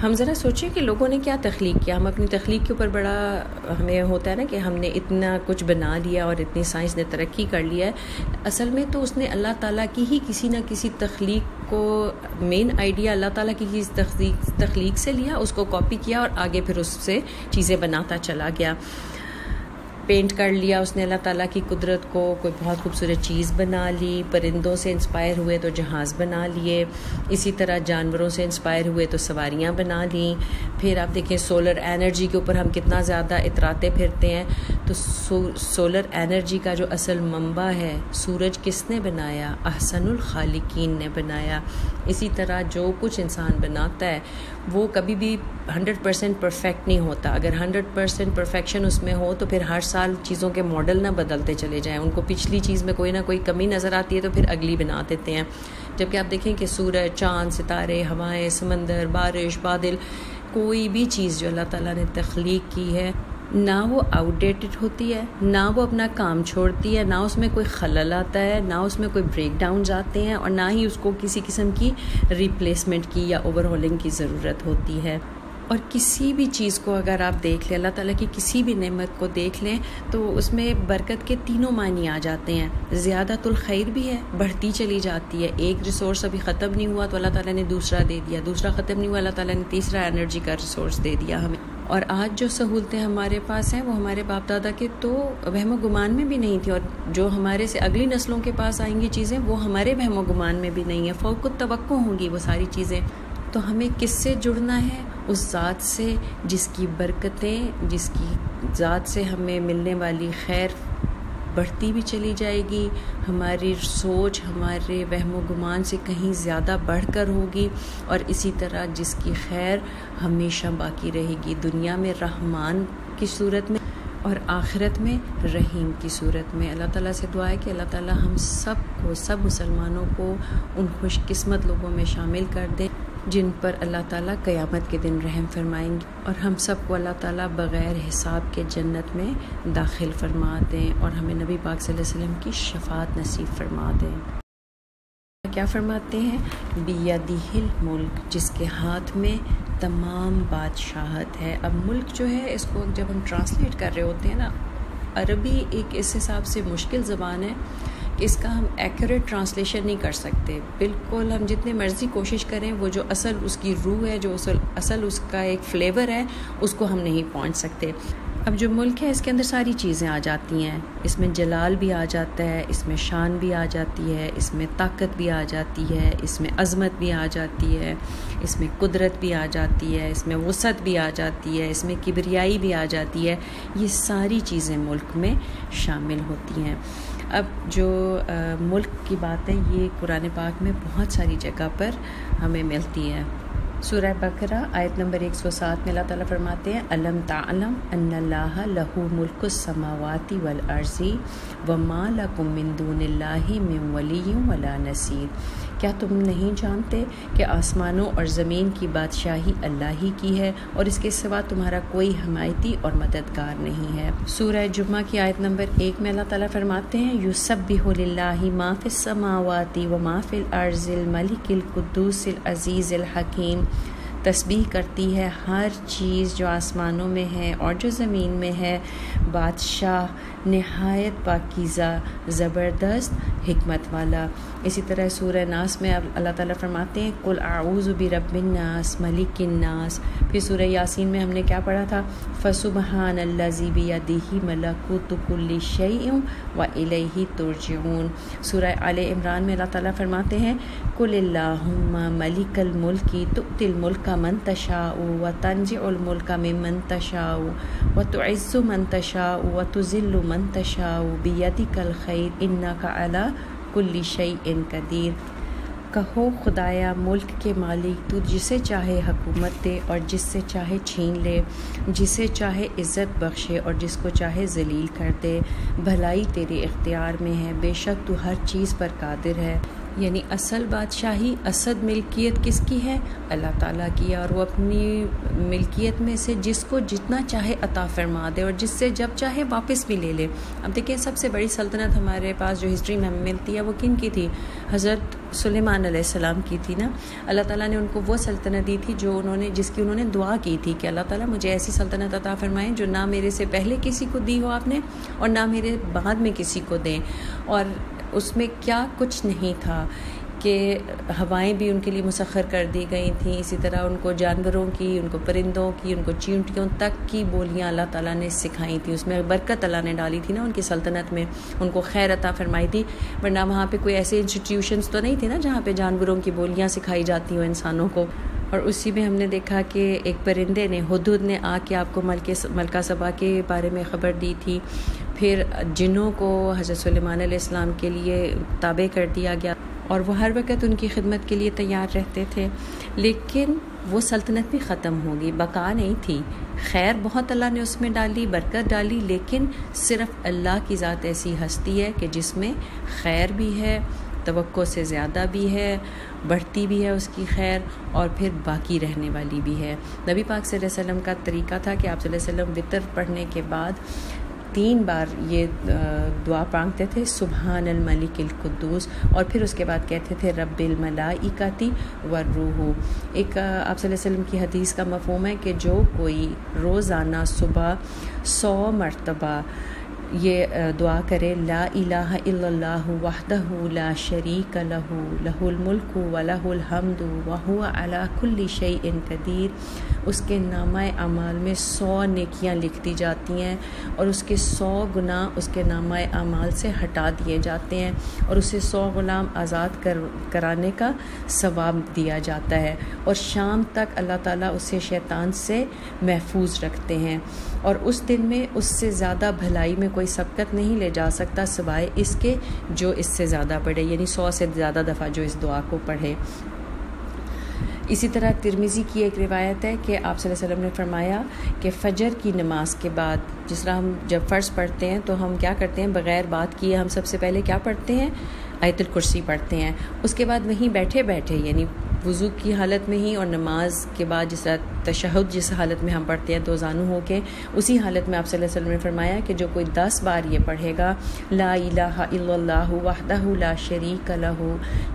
ہم ذرا سوچیں کہ لوگوں نے کیا تخلیق کیا، ہم اپنی تخلیق کے اوپر بڑا ہمیں ہوتا ہے نا کہ ہم نے اتنا کچھ بنا لیا اور اتنی سائنس نے ترقی کر لیا ہے۔ اصل میں تو اس نے اللہ تعالیٰ کی ہی کسی نہ کسی تخلیق کو، مین آئیڈیا اللہ تعالیٰ کی کسی تخلیق سے لیا، اس کو کاپی کیا اور آگے پھر اس سے چیزیں بناتا چلا گیا۔ پینٹ کر لیا اس نے اللہ تعالیٰ کی قدرت کو، کوئی بہت خوبصورت چیز بنا لی، پرندوں سے انسپائر ہوئے تو جہاز بنا لیے، اسی طرح جانوروں سے انسپائر ہوئے تو سواریاں بنا لیں۔ پھر آپ دیکھیں سولر انرجی کے اوپر ہم کتنا زیادہ اتراتے پھرتے ہیں، تو سولر انرجی کا جو اصل منبع ہے سورج کس نے بنایا؟ احسن الخالقین نے بنایا۔ اسی طرح جو کچھ انسان بناتا ہے وہ کبھی بھی 100% پرفیکٹ نہیں ہوتا۔ اگر 100% پرفیکشن اس میں ہو تو پھر ہر سال چیزوں کے ماڈل نہ بدلتے چلے جائیں، ان کو پچھلی چیز میں کوئی نہ کوئی کمی نظر آتی ہے تو پھر اگلی بنا دیتے ہیں۔ جبکہ آپ دیکھیں کہ سورج، چاند، ستارے، ہوائیں، سمندر، بارش، بادل، کوئی بھی چیز جو اللہ تعالیٰ نے تخلیق کی ہے نہ وہ آؤٹ ڈیٹڈ ہوتی ہے، نہ وہ اپنا کام چھوڑتی ہے، نہ اس میں کوئی خلل آتا ہے، نہ اس میں کوئی بریک ڈاؤنز آتے ہیں، اور نہ ہی اس کو کسی قسم کی ریپلیسمنٹ کی یا اوور ہولنگ کی ضرورت ہوتی ہے۔ اور کسی بھی چیز کو اگر آپ دیکھ لیں، اللہ تعالیٰ کی کسی بھی نعمت کو دیکھ لیں تو اس میں برکت کے تینوں معنی آ جاتے ہیں۔ زیادۃ الخیر بھی ہے، بڑھتی چلی جاتی ہے، ایک ریسورس ابھی ختم نہیں ہوا تو اللہ تعالیٰ نے دوسرا دے دیا، دوسرا ختم نہیں ہوا اللہ تعالیٰ نے تیسرا انرجی کا ریسورس دے دیا ہمیں۔ اور آج جو سہولتیں ہمارے پاس ہیں وہ ہمارے باپ دادا کے تو وہم و گمان میں بھی نہیں تھی، اور جو ہمارے سے اگلی نسلوں کے پاس آئیں گی چیزیں وہ ہمارے وہم و گمان میں بھی نہیں ہیں، فوق التوقع ہوں گی وہ ساری چیزیں۔ تو ہمیں کس سے جڑنا ہے؟ اس ذات سے جس کی برکتیں، جس کی ذات سے ہمیں ملنے والی خیر بڑھتی بھی چلی جائے گی، ہماری سوچ ہمارے وہم و گمان سے کہیں زیادہ بڑھ کر ہوگی، اور اسی طرح جس کی خیر ہمیشہ باقی رہے گی، دنیا میں رحمان کی صورت میں اور آخرت میں رحیم کی صورت میں۔ اللہ تعالیٰ سے دعا ہے کہ اللہ تعالیٰ ہم سب کو، سب مسلمانوں کو ان خوش قسمت لوگوں میں شامل کر دے جن پر اللہ تعالیٰ قیامت کے دن رحم فرمائیں گے، اور ہم سب کو اللہ تعالیٰ بغیر حساب کے جنت میں داخل فرما دیں، اور ہمیں نبی پاک صلی اللہ علیہ وسلم کی شفاعت نصیب فرما دیں۔ کیا فرماتے ہیں؟ بیدہ الملک، جس کے ہاتھ میں تمام بادشاہت ہے۔ اب ملک جو ہے اس کو جب ہم ٹرانسلیٹ کر رہے ہوتے ہیں نا عربی ایک اس حساب سے مشکل زبان ہے کہ اس کا ہم ایکوریٹ ٹرانسلیشن نہیں کر سکتے. بالکل ہم جتنے مرضی کوشش کریں وہ جو اصل اس کی روح ہے، جو اصل اس کا ایک فلیور ہے، اس کو ہم نہیں پہنچ سکتے. اب جو ملک ہے اس کے اندر ساری چیزیں آ جاتی ہیں. اس میں جلال بھی آ جاتا ہے، اس میں شان بھی آ جاتی ہے، اس میں طاقت بھی آ جاتی ہے، اس میں عظمت بھی آ جاتی ہے، اس میں قدرت بھی آ جاتی ہے، اس میں وسعت بھی آ جاتی ہے، اس میں کبریائی بھی آ جاتی ہے. یہ ساری چیزیں ملک میں شامل ہوتی ہیں. اب جو ملک کی بات ہے یہ قرآن پاک میں بہت ساری جگہ پر ہمیں ملتی ہے. سورہ بقرہ آیت نمبر 107 میں اللہ تعالیٰ فرماتے ہیں الم تعلم ان اللہ لہ ملک السماوات والارض وما لکم من دون اللہ من ولی ولا نصیر. کیا تم نہیں جانتے کہ آسمانوں اور زمین کی بادشاہی اللہ ہی کی ہے اور اس کے سوا تمہارا کوئی حمایتی اور مددگار نہیں ہے. سورہ جمعہ کی آیت نمبر 1 میں اللہ تعالیٰ فرماتے ہیں یسبح للہ ما فی السماوات وما فی الارض الملک القدوس العزیز الحکیم. تسبیح کرتی ہے ہر چیز جو آسمانوں میں ہے اور جو زمین میں ہے، بادشاہ نہایت پاکیزہ، زبردست، حکمت والا. اسی طرح سورہ ناس میں اللہ تعالیٰ فرماتے ہیں قل اعوذ برب الناس ملک الناس. پھر سورہ یاسین میں ہم نے کیا پڑھا تھا فسبحان الذی بیدہ ملکوت کل شیء والیہ ترجعون. سورہ آل عمران میں اللہ تعالیٰ فرماتے ہیں قل اللہم ملک الملک تؤتی الملک من تشاء وتنزع الملک ممن تشاء وتعز من تشاء وتذل من تشاء بیدک الخیر انک علی کل شیء قدیر. کہو خدایا ملک کے مالک تو جسے چاہے حکومت دے اور جس سے چاہے چھین لے، جسے چاہے عزت بخشے اور جس کو چاہے ذلیل کر دے. بھلائی تیرے اختیار میں ہے، بے شک تو ہر چیز پر قادر ہے. یعنی اصل بادشاہی، اصل ملکیت کس کی ہے؟ اللہ تعالیٰ کی ہے، اور وہ اپنی ملکیت میں سے جس کو جتنا چاہے عطا فرما دے اور جس سے جب چاہے واپس بھی لے لے. اب دیکھیں سب سے بڑی سلطنت ہمارے پاس جو ہسٹری میں ہمیں ملتی ہے وہ کن کی تھی؟ حضرت سلیمان علیہ السلام کی تھی نا. اللہ تعالیٰ نے ان کو وہ سلطنت دی تھی جس کی انہوں نے دعا کی تھی کہ اللہ تعالیٰ مجھے ایسی سلطنت عطا فرمائیں جو نہ میرے سے پہلے کسی کو دی ہو آپ نے اور نہ میرے بعد میں کسی کو دیں. اور اس میں کیا کچھ نہیں تھا کہ ہوائیں بھی ان کے لیے مسخر کر دی گئی تھیں، اسی طرح ان کو جانوروں کی، ان کو پرندوں کی، ان کو چیونٹیوں تک کی بولیاں اللہ تعالیٰ نے سکھائی تھیں. اس میں برکت اللہ نے ڈالی تھی نا ان کی سلطنت میں، ان کو خیر عطا فرمائی تھی. ورنہ وہاں پہ کوئی ایسے انسٹیٹیوشنز تو نہیں تھے نا جہاں پہ جانوروں کی بولیاں سکھائی جاتی ہوں انسانوں کو. اور اسی میں ہم نے دیکھا کہ ایک پرندے نے، ہدہد نے آ کے آپ کو ملکہ سبا کے بارے میں خبر دی تھی. پھر جنوں کو حضرت سلیمان علیہ السلام کے لیے تابع کر دیا گیا اور وہ ہر وقت ان کی خدمت کے لیے تیار رہتے تھے. لیکن وہ سلطنت بھی ختم ہوگی، بقا نہیں تھی. خیر بہت اللہ نے اس میں ڈالی، برکت ڈالی، لیکن صرف اللہ کی ذات ایسی ہستی ہے کہ جس میں خیر بھی ہے، توقع سے زیادہ بھی ہے، بڑھتی بھی ہے اس کی خیر، اور پھر باقی رہنے والی بھی ہے. نبی پاک صلی اللہ علیہ وسلم کا طریقہ تھا کہ آپ صلی اللہ علیہ وسلم وطر پڑھنے کے بعد 3 بار یہ دعا مانگتے تھے سبحان الملک القدوس، اور پھر اس کے بعد کہتے تھے رب الملائکۃ والروح. ایک آپ صلی اللہ علیہ وسلم کی حدیث کا مفہوم ہے کہ جو کوئی روزانہ صبح 100 مرتبہ یہ دعا کرے لا الہ الا اللہ وحدہ لا شریک لہ لہ الملک ولہ الحمد وہو علی کل شیء قدیر، اس کے نامہ اعمال میں 100 نیکیاں لکھ دی جاتی ہیں اور اس کے 100 گناہ اس کے نامہ اعمال سے ہٹا دیے جاتے ہیں اور اسے 100 غلام آزاد کرانے کا ثواب دیا جاتا ہے. اور شام تک اللہ تعالیٰ اسے شیطان سے محفوظ رکھتے ہیں، اور اس دن میں اس سے زیادہ بھلائی میں کوئی سبقت نہیں لے جا سکتا سوائے اس کے جو اس سے زیادہ پڑھے، یعنی 100 سے زیادہ دفعہ جو اس دعا کو پڑھے. اسی طرح ترمذی کی ایک روایت ہے کہ آپ صلی اللہ علیہ وسلم نے فرمایا کہ فجر کی نماز کے بعد، جس طرح ہم جب فرض پڑھتے ہیں تو ہم کیا کرتے ہیں، بغیر بات کیے ہم سب سے پہلے کیا پڑھتے ہیں، آیت الکرسی پڑھتے ہیں. اس کے بعد وہیں بیٹھے بیٹھے، یعنی وضو کی حالت میں ہی اور نماز کے بعد جس طرح تشہد جس حالت میں ہم پڑھتے ہیں 2 زانو ہو کے، اسی حالت میں آپ صلی اللہ علیہ وسلم نے فرمایا کہ جو کوئی 10 بار یہ پڑھے گا لا الہ الا اللہ وحدہ لا شریک لہ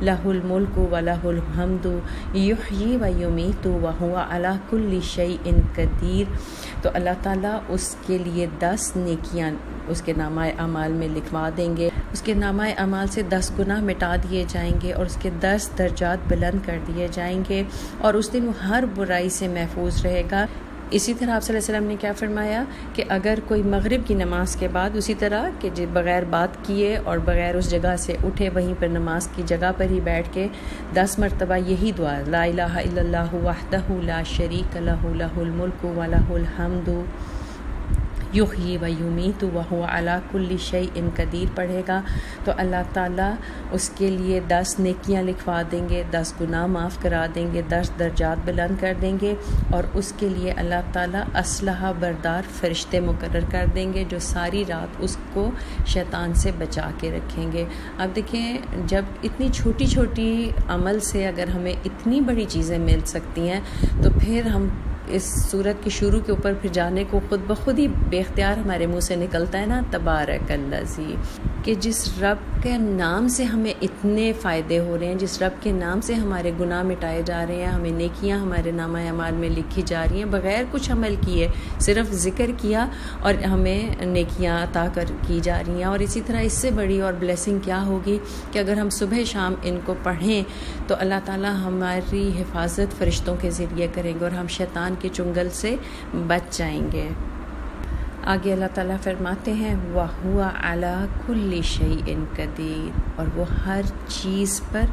لہ الملک ولہ الحمد یحیی و یمیت وہو علی کل شیء قدیر، تو اللہ تعالیٰ اس کے لیے 10 نیکیاں اس کے نامہ اعمال میں لکھوا دیں گے. اس کے نامہ اعمال سے 10 گناہ مٹا دیے جائیں گے اور اس کے 10 درجات بلند کر دیے جائیں گے، اور اس دن وہ ہر برائی سے محفوظ رہے گا. اسی طرح آپ صلی اللہ علیہ وسلم نے کیا فرمایا کہ اگر کوئی مغرب کی نماز کے بعد اسی طرح کہ بغیر بات کیے اور بغیر اس جگہ سے اٹھے وہیں پر نماز کی جگہ پر ہی بیٹھ کے 10 مرتبہ یہی دعا، لا الہ الا اللہ وحدہ لا شریک لہ لہ الملک ولہ الحمد یحیی و یمیت وہو علی کل شیء قدیر پڑھے گا، تو اللہ تعالیٰ اس کے لیے 10 نیکیاں لکھوا دیں گے، 10 گناہ معاف کرا دیں گے، 10 درجات بلند کر دیں گے، اور اس کے لیے اللہ تعالیٰ اسلحہ بردار فرشتے مقرر کر دیں گے جو ساری رات اس کو شیطان سے بچا کے رکھیں گے. اب دیکھیں، جب اتنی چھوٹی چھوٹی عمل سے اگر ہمیں اتنی بڑی چیزیں مل سکتی ہیں، تو پھر ہم اس صورت کی شروع کے اوپر پھر جانے کو خود بخود ہی بے اختیار ہمارے منہ سے نکلتا ہے نا، تبارک الذی، کہ جس رب کے نام سے ہمیں اتنے فائدے ہو رہے ہیں، جس رب کے نام سے ہمارے گناہ مٹائے جا رہے ہیں، ہمیں نیکیاں ہمارے نامہ اعمال میں لکھی جا رہی ہیں بغیر کچھ عمل کیے، صرف ذکر کیا اور ہمیں نیکیاں عطا کی جا رہی ہیں. اور اسی طرح اس سے بڑی اور بلیسنگ کیا ہوگی کہ اگر ہم صبح شام ان کو پڑھیں تو اللہ تعالیٰ ہماری حفاظت فرشتوں کے ذریعے کریں گے اور ہم شیطان کے چنگل سے بچ جائیں گے. آگے اللہ تعالیٰ فرماتے ہیں وَهُوَ عَلَى كُلِّ شَيْءٍ قَدِيرٌ، اور وہ ہر چیز پر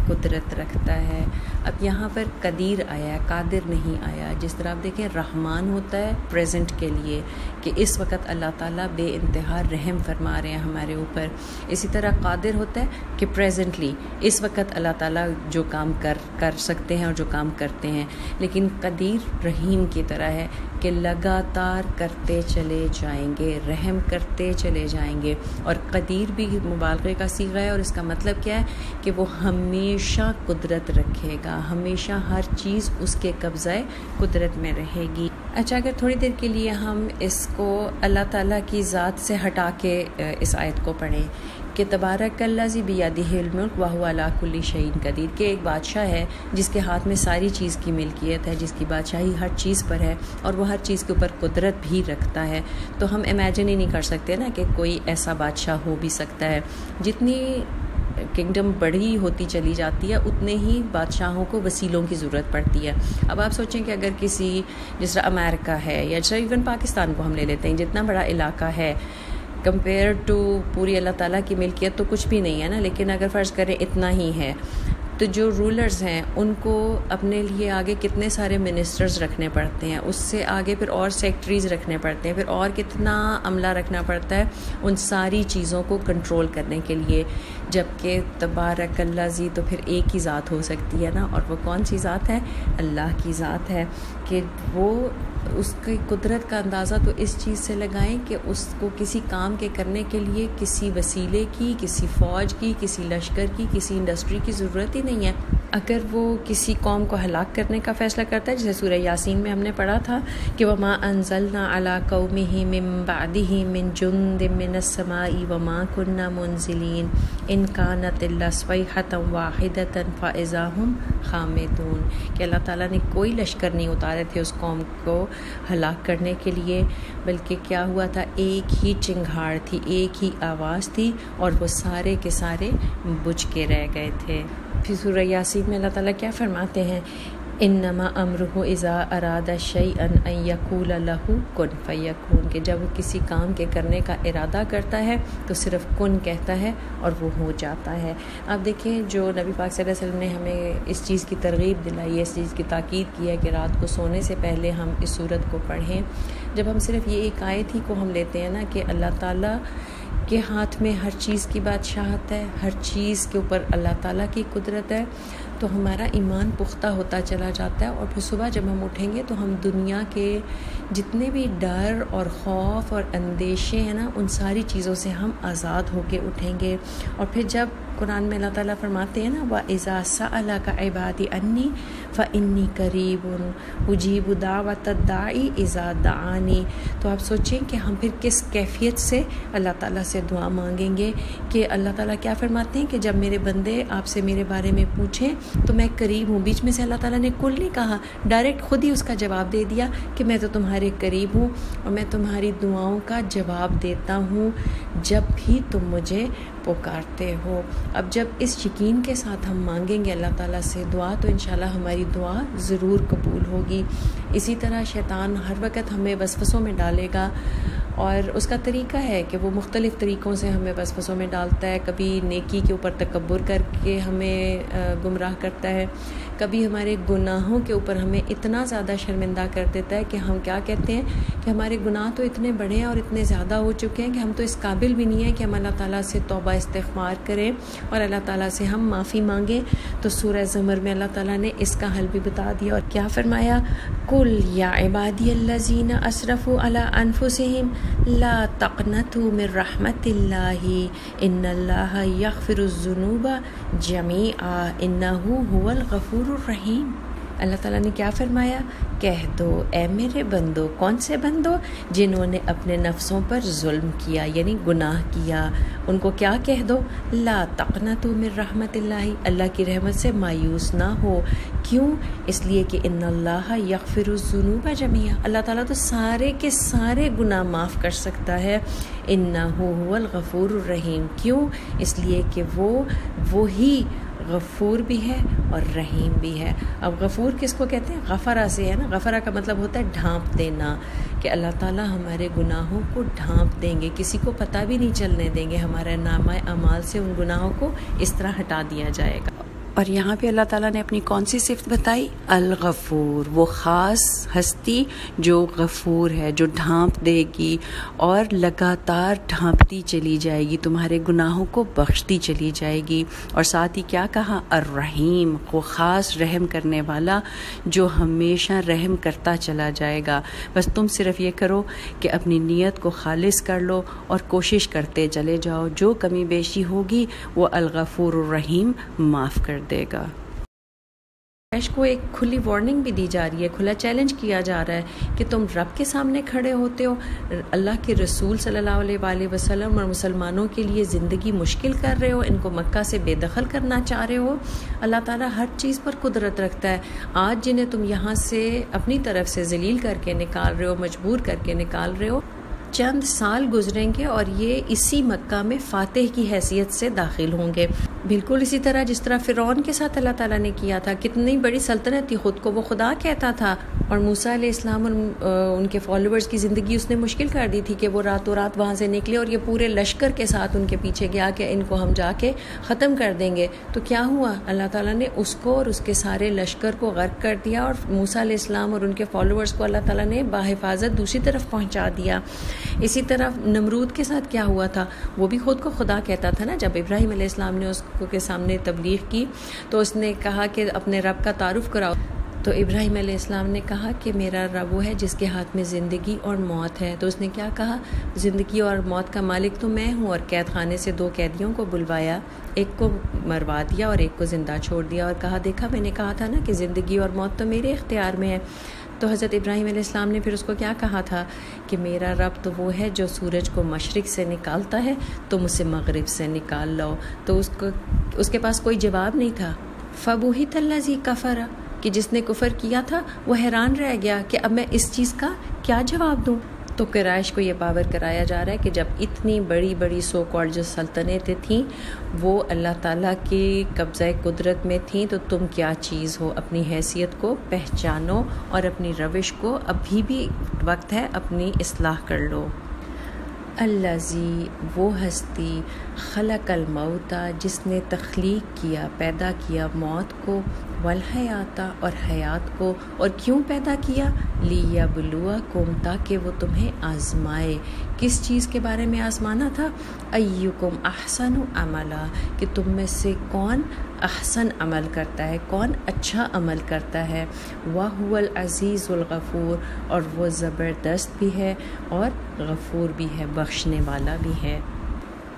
قدرت رکھتا ہے. اب یہاں پر قدیر آیا ہے، قادر نہیں آیا. جس طرح آپ دیکھیں رحمان ہوتا ہے پریزنٹ کے لیے کہ اس وقت اللہ تعالیٰ بے انتہا رحم فرما رہے ہیں ہمارے اوپر، اسی طرح قادر ہوتا ہے کہ پریزنٹلی اس وقت اللہ تعالیٰ جو کام کر سکتے ہیں اور جو کام کرتے ہیں. لیکن قدیر رحیم کی طرح ہے کہ لگاتار کرتے چلے جائیں گے، رحم کرتے چلے جائیں گے. اور قدیر بھی مبالغے کا صیغہ ہے، اور اس کا مطلب کیا ہے کہ وہ ہمیشہ قدرت رکھے گا، ہمیشہ ہر چیز اس کے قبضہ قدرت میں رہے گی. اچھا، اگر تھوڑی دیر کے لیے ہم اس کو اللہ تعالیٰ کی ذات سے ہٹا کے اس آیت کو پڑھیں کہ تبارک الذی بیدہ الملک وہو علی کل شیء قدیر، کہ ایک بادشاہ ہے جس کے ہاتھ میں ساری چیز کی ملکیت ہے، جس کی بادشاہی ہر چیز پر ہے اور وہ ہر چیز کے اوپر قدرت بھی رکھتا ہے. تو ہم امیجن ہی نہیں کر سکتے نا کہ کوئی ایسا بادشاہ ہو بھی سکتا ہے. جتنی کنگڈم بڑی ہوتی چلی جاتی ہے اتنے ہی بادشاہوں کو وسیلوں کی ضرورت پڑتی ہے. اب آپ سوچیں کہ اگر کسی جس طرح امریکہ ہے یا جیسے ایون پاکستان کو ہم لے لیتے ہیں، جتنا بڑا علاقہ ہے کمپیئر ٹو پوری اللہ تعالیٰ کی ملکیت تو کچھ بھی نہیں ہے نا، لیکن اگر فرض کریں اتنا ہی ہے تو جو رولرز ہیں ان کو اپنے لیے آگے کتنے سارے منسٹرز رکھنے پڑتے ہیں، اس سے آگے پھر اور سیکٹریز رکھنے پڑتے ہیں، پھر اور کتنا عملہ رکھنا پڑتا ہے ان ساری چیزوں کو کنٹرول کرنے کے لیے. جبکہ تبارک الذی تو پھر ایک ہی ذات ہو سکتی ہے نا، اور وہ کون سی ذات ہے؟ اللہ کی ذات ہے. کہ وہ اس کی قدرت کا اندازہ تو اس چیز سے لگائیں کہ اس کو کسی کام کے کرنے کے لیے کسی وسیلے کی، کسی فوج کی، کسی لشکر کی، کسی انڈسٹری کی ضرورت ہی نہیں ہے. اگر وہ کسی قوم کو ہلاک کرنے کا فیصلہ کرتا ہے، جیسے سورہ یاسین میں ہم نے پڑھا تھا کہ وَمَا أَنزَلْنَا عَلَىٰ قَوْمِهِ مِن بَعْدِهِ مِن جُندٍ مِّنَ السَّمَاءِ وَمَا كُنَّا مُنزِلِينَ إِن كَانَتِ إِلَّا صَيْحَةً وَاحِدَةً فَإِذَا هُمْ خَامِدُونَ، کہ اللہ تعالیٰ نے کوئی لشکر نہیں اتارے تھے اس قوم کو ہلاک کرنے کے لیے، بلکہ کیا ہوا تھا، ایک ہی چنگھاڑ تھی، ایک ہی آواز تھی، اور وہ سارے کے سارے بجھ کے رہ گئے تھے. پھر سورہ یاسین میں اللہ تعالیٰ کیا فرماتے ہیں؟ انما امرہ اذا اراد شیئا ان یقول لہ کن فیکون، کہ جب وہ کسی کام کے کرنے کا ارادہ کرتا ہے تو صرف کن کہتا ہے اور وہ ہو جاتا ہے. آپ دیکھیں جو نبی پاک صلی اللہ علیہ وسلم نے ہمیں اس چیز کی ترغیب دلائی ہے، اس چیز کی تاکید کی ہے کہ رات کو سونے سے پہلے ہم اس سورت کو پڑھیں. جب ہم صرف یہ ایک آیت ہی کو ہم لیتے ہیں نا کہ اللہ تعالیٰ کے ہاتھ میں ہر چیز کی بادشاہت ہے، ہر چیز کے اوپر اللہ تعالیٰ کی قدرت ہے، تو ہمارا ایمان پختہ ہوتا چلا جاتا ہے. اور پھر صبح جب ہم اٹھیں گے تو ہم دنیا کے جتنے بھی ڈر اور خوف اور اندیشے ہیں نا، ان ساری چیزوں سے ہم آزاد ہو کے اٹھیں گے. اور پھر جب قرآن میں اللہ تعالیٰ فرماتے ہیں نا وَإِذَا سَأَلَكَ عِبَادِي أَنِّي فإنی قریب اجیب دعوت الداعی اذا دعانی. تو آپ سوچیں کہ ہم پھر کس کیفیت سے اللہ تعالیٰ سے دعا مانگیں گے کہ اللہ تعالیٰ کیا فرماتے ہیں کہ جب میرے بندے آپ سے میرے بارے میں پوچھیں تو میں قریب ہوں. بیچ میں سے اللہ تعالیٰ نے کل نہیں کہا، ڈائریکٹ خود ہی اس کا جواب دے دیا کہ میں تو تمہارے قریب ہوں اور میں تمہاری دعاؤں کا جواب دیتا ہوں جب بھی تم مجھے پکارتے ہو. اب جب اس یقین کے ساتھ ہم مانگیں گے اللہ تعالیٰ سے دعا تو انشاءاللہ ہماری دعا ضرور قبول ہوگی. اسی طرح شیطان ہر وقت ہمیں وسوسوں میں ڈالے گا، اور اس کا طریقہ ہے کہ وہ مختلف طریقوں سے ہمیں وسوسوں میں ڈالتا ہے. کبھی نیکی کے اوپر تکبر کر کے ہمیں گمراہ کرتا ہے، کبھی ہمارے گناہوں کے اوپر ہمیں اتنا زیادہ شرمندہ کر دیتا ہے کہ ہم کیا کہتے ہیں کہ ہمارے گناہ تو اتنے بڑے ہیں اور اتنے زیادہ ہو چکے ہیں کہ ہم تو اس قابل بھی نہیں ہیں کہ ہم اللہ تعالیٰ سے توبہ استغفار کریں اور اللہ تعالیٰ سے ہم معافی مانگیں. تو سورہ زمر میں اللہ تعالیٰ نے اس کا حل بھی بتا دیا اور کیا فرمایا، قل یا عبادی الذین اسرفوا علی انفسہم لا تقنطوا من رحمت اللہ ان اللہ یغفر الذنوب جمیعا انہ هو الغفور الرحیم. اللہ تعالیٰ نے کیا فرمایا، کہہ دو اے میرے بندو. کون سے بندو؟ جنہوں نے اپنے نفسوں پر ظلم کیا یعنی گناہ کیا. ان کو کیا کہہ دو، لا تقنطوا من رحمت اللہ، اللہ کی رحمت سے مایوس نہ ہو. کیوں؟ اس لیے کہ ان اللہ یغفر الذنوب جمیعا، اللہ تعالیٰ تو سارے کے سارے گناہ معاف کر سکتا ہے. انہ هو الغفور الرحیم، کیوں؟ اس لیے کہ وہی غفور بھی ہے اور رحیم بھی ہے. اب غفور کس کو کہتے ہیں؟ غفرہ سے ہے نا. غفرہ کا مطلب ہوتا ہے ڈھانپ دینا، کہ اللہ تعالیٰ ہمارے گناہوں کو ڈھانپ دیں گے، کسی کو پتہ بھی نہیں چلنے دیں گے. ہمارے نامہ اعمال سے ان گناہوں کو اس طرح ہٹا دیا جائے گا. اور یہاں پہ اللہ تعالیٰ نے اپنی کون سی صفت بتائی؟ الغفور، وہ خاص ہستی جو غفور ہے، جو ڈھانپ دے گی اور لگاتار ڈھانپتی چلی جائے گی، تمہارے گناہوں کو بخشتی چلی جائے گی. اور ساتھ ہی کیا کہا، الرحیم، وہ خاص رحم کرنے والا جو ہمیشہ رحم کرتا چلا جائے گا. بس تم صرف یہ کرو کہ اپنی نیت کو خالص کر لو اور کوشش کرتے چلے جاؤ. جو کمی بیشی ہوگی وہ الغفور الرحیم معاف کر دے گا. داعش کو ایک کھلی وارننگ بھی دی جا رہی ہے، کھلا چیلنج کیا جا رہا ہے کہ تم رب کے سامنے کھڑے ہوتے ہو، اللہ کے رسول صلی اللہ علیہ وآلہ وسلم اور مسلمانوں کے لیے زندگی مشکل کر رہے ہو، ان کو مکہ سے بے دخل کرنا چاہ رہے ہو. اللہ تعالیٰ ہر چیز پر قدرت رکھتا ہے. آج جنہیں تم یہاں سے اپنی طرف سے ذلیل کر کے نکال رہے ہو، مجبور کر کے نکال رہے ہو، چند سال گزریں گے اور یہ اسی مکہ میں فاتح کی حیثیت سے داخل ہوں گے. بالکل اسی طرح جس طرح فرعون کے ساتھ اللہ تعالیٰ نے کیا تھا. کتنی بڑی سلطنت تھی، خود کو وہ خدا کہتا تھا، اور موسیٰ علیہ السلام اور ان کے فالوورز کی زندگی اس نے مشکل کر دی تھی کہ وہ راتوں رات وہاں سے نکلے اور یہ پورے لشکر کے ساتھ ان کے پیچھے گیا کہ ان کو ہم جا کے ختم کر دیں گے. تو کیا ہوا، اللہ تعالیٰ نے اس کو اور اس کے سارے لشکر کو غرق کر دیا، اور موسیٰ علیہ السلام اور ان کے فالوورز کو اللہ تعالیٰ نے باحفاظت دوسری طرف پہنچا دیا. اسی طرح نمرود کے ساتھ کیا ہوا تھا، وہ بھی خود کو خدا کہتا تھا نا. جب ابراہیم علیہ السلام نے اس کے سامنے تبلیغ کی تو اس نے کہا کہ اپنے رب کا تعارف کراؤ. تو ابراہیم علیہ السلام نے کہا کہ میرا رب وہ ہے جس کے ہاتھ میں زندگی اور موت ہے. تو اس نے کیا کہا، زندگی اور موت کا مالک تو میں ہوں. اور قید خانے سے 2 قیدیوں کو بلوایا، ایک کو مروا دیا اور ایک کو زندہ چھوڑ دیا، اور کہا دیکھا میں نے کہا تھا نا کہ زندگی اور موت تو میرے اختیار میں ہے. تو حضرت ابراہیم علیہ السلام نے پھر اس کو کیا کہا تھا کہ میرا رب تو وہ ہے جو سورج کو مشرق سے نکالتا ہے، تم اسے مغرب سے نکال لو. تو اس کے پاس کوئی جواب نہیں تھا. فَبُهِتَ الَّذِي كَفَرَ، کہ جس نے کفر کیا تھا وہ حیران رہ گیا کہ اب میں اس چیز کا کیا جواب دوں. تو قریش کو یہ باور کرایا جا رہا ہے کہ جب اتنی بڑی بڑی سو کالڈ جو سلطنتیں تھیں وہ اللہ تعالیٰ کی قبضہ قدرت میں تھیں، تو تم کیا چیز ہو. اپنی حیثیت کو پہچانو اور اپنی روش کو ابھی بھی وقت ہے اپنی اصلاح کر لو. الذی، وہ ہستی، خلق الموت، جس نے تخلیق کیا، پیدا کیا موت کو، والحیات، اور حیات کو. اور کیوں پیدا کیا، لیبلوکم، تاکہ وہ تمہیں آزمائے. کس چیز کے بارے میں آزمانا تھا، ایکم احسن عملا، کہ تم میں سے کون احسن عمل کرتا ہے، کون اچھا عمل کرتا ہے. وَهُوَ الْعَزِيزُ الْغَفُورُ، اور وہ زبردست بھی ہے اور غفور بھی ہے، بخشنے والا بھی ہے.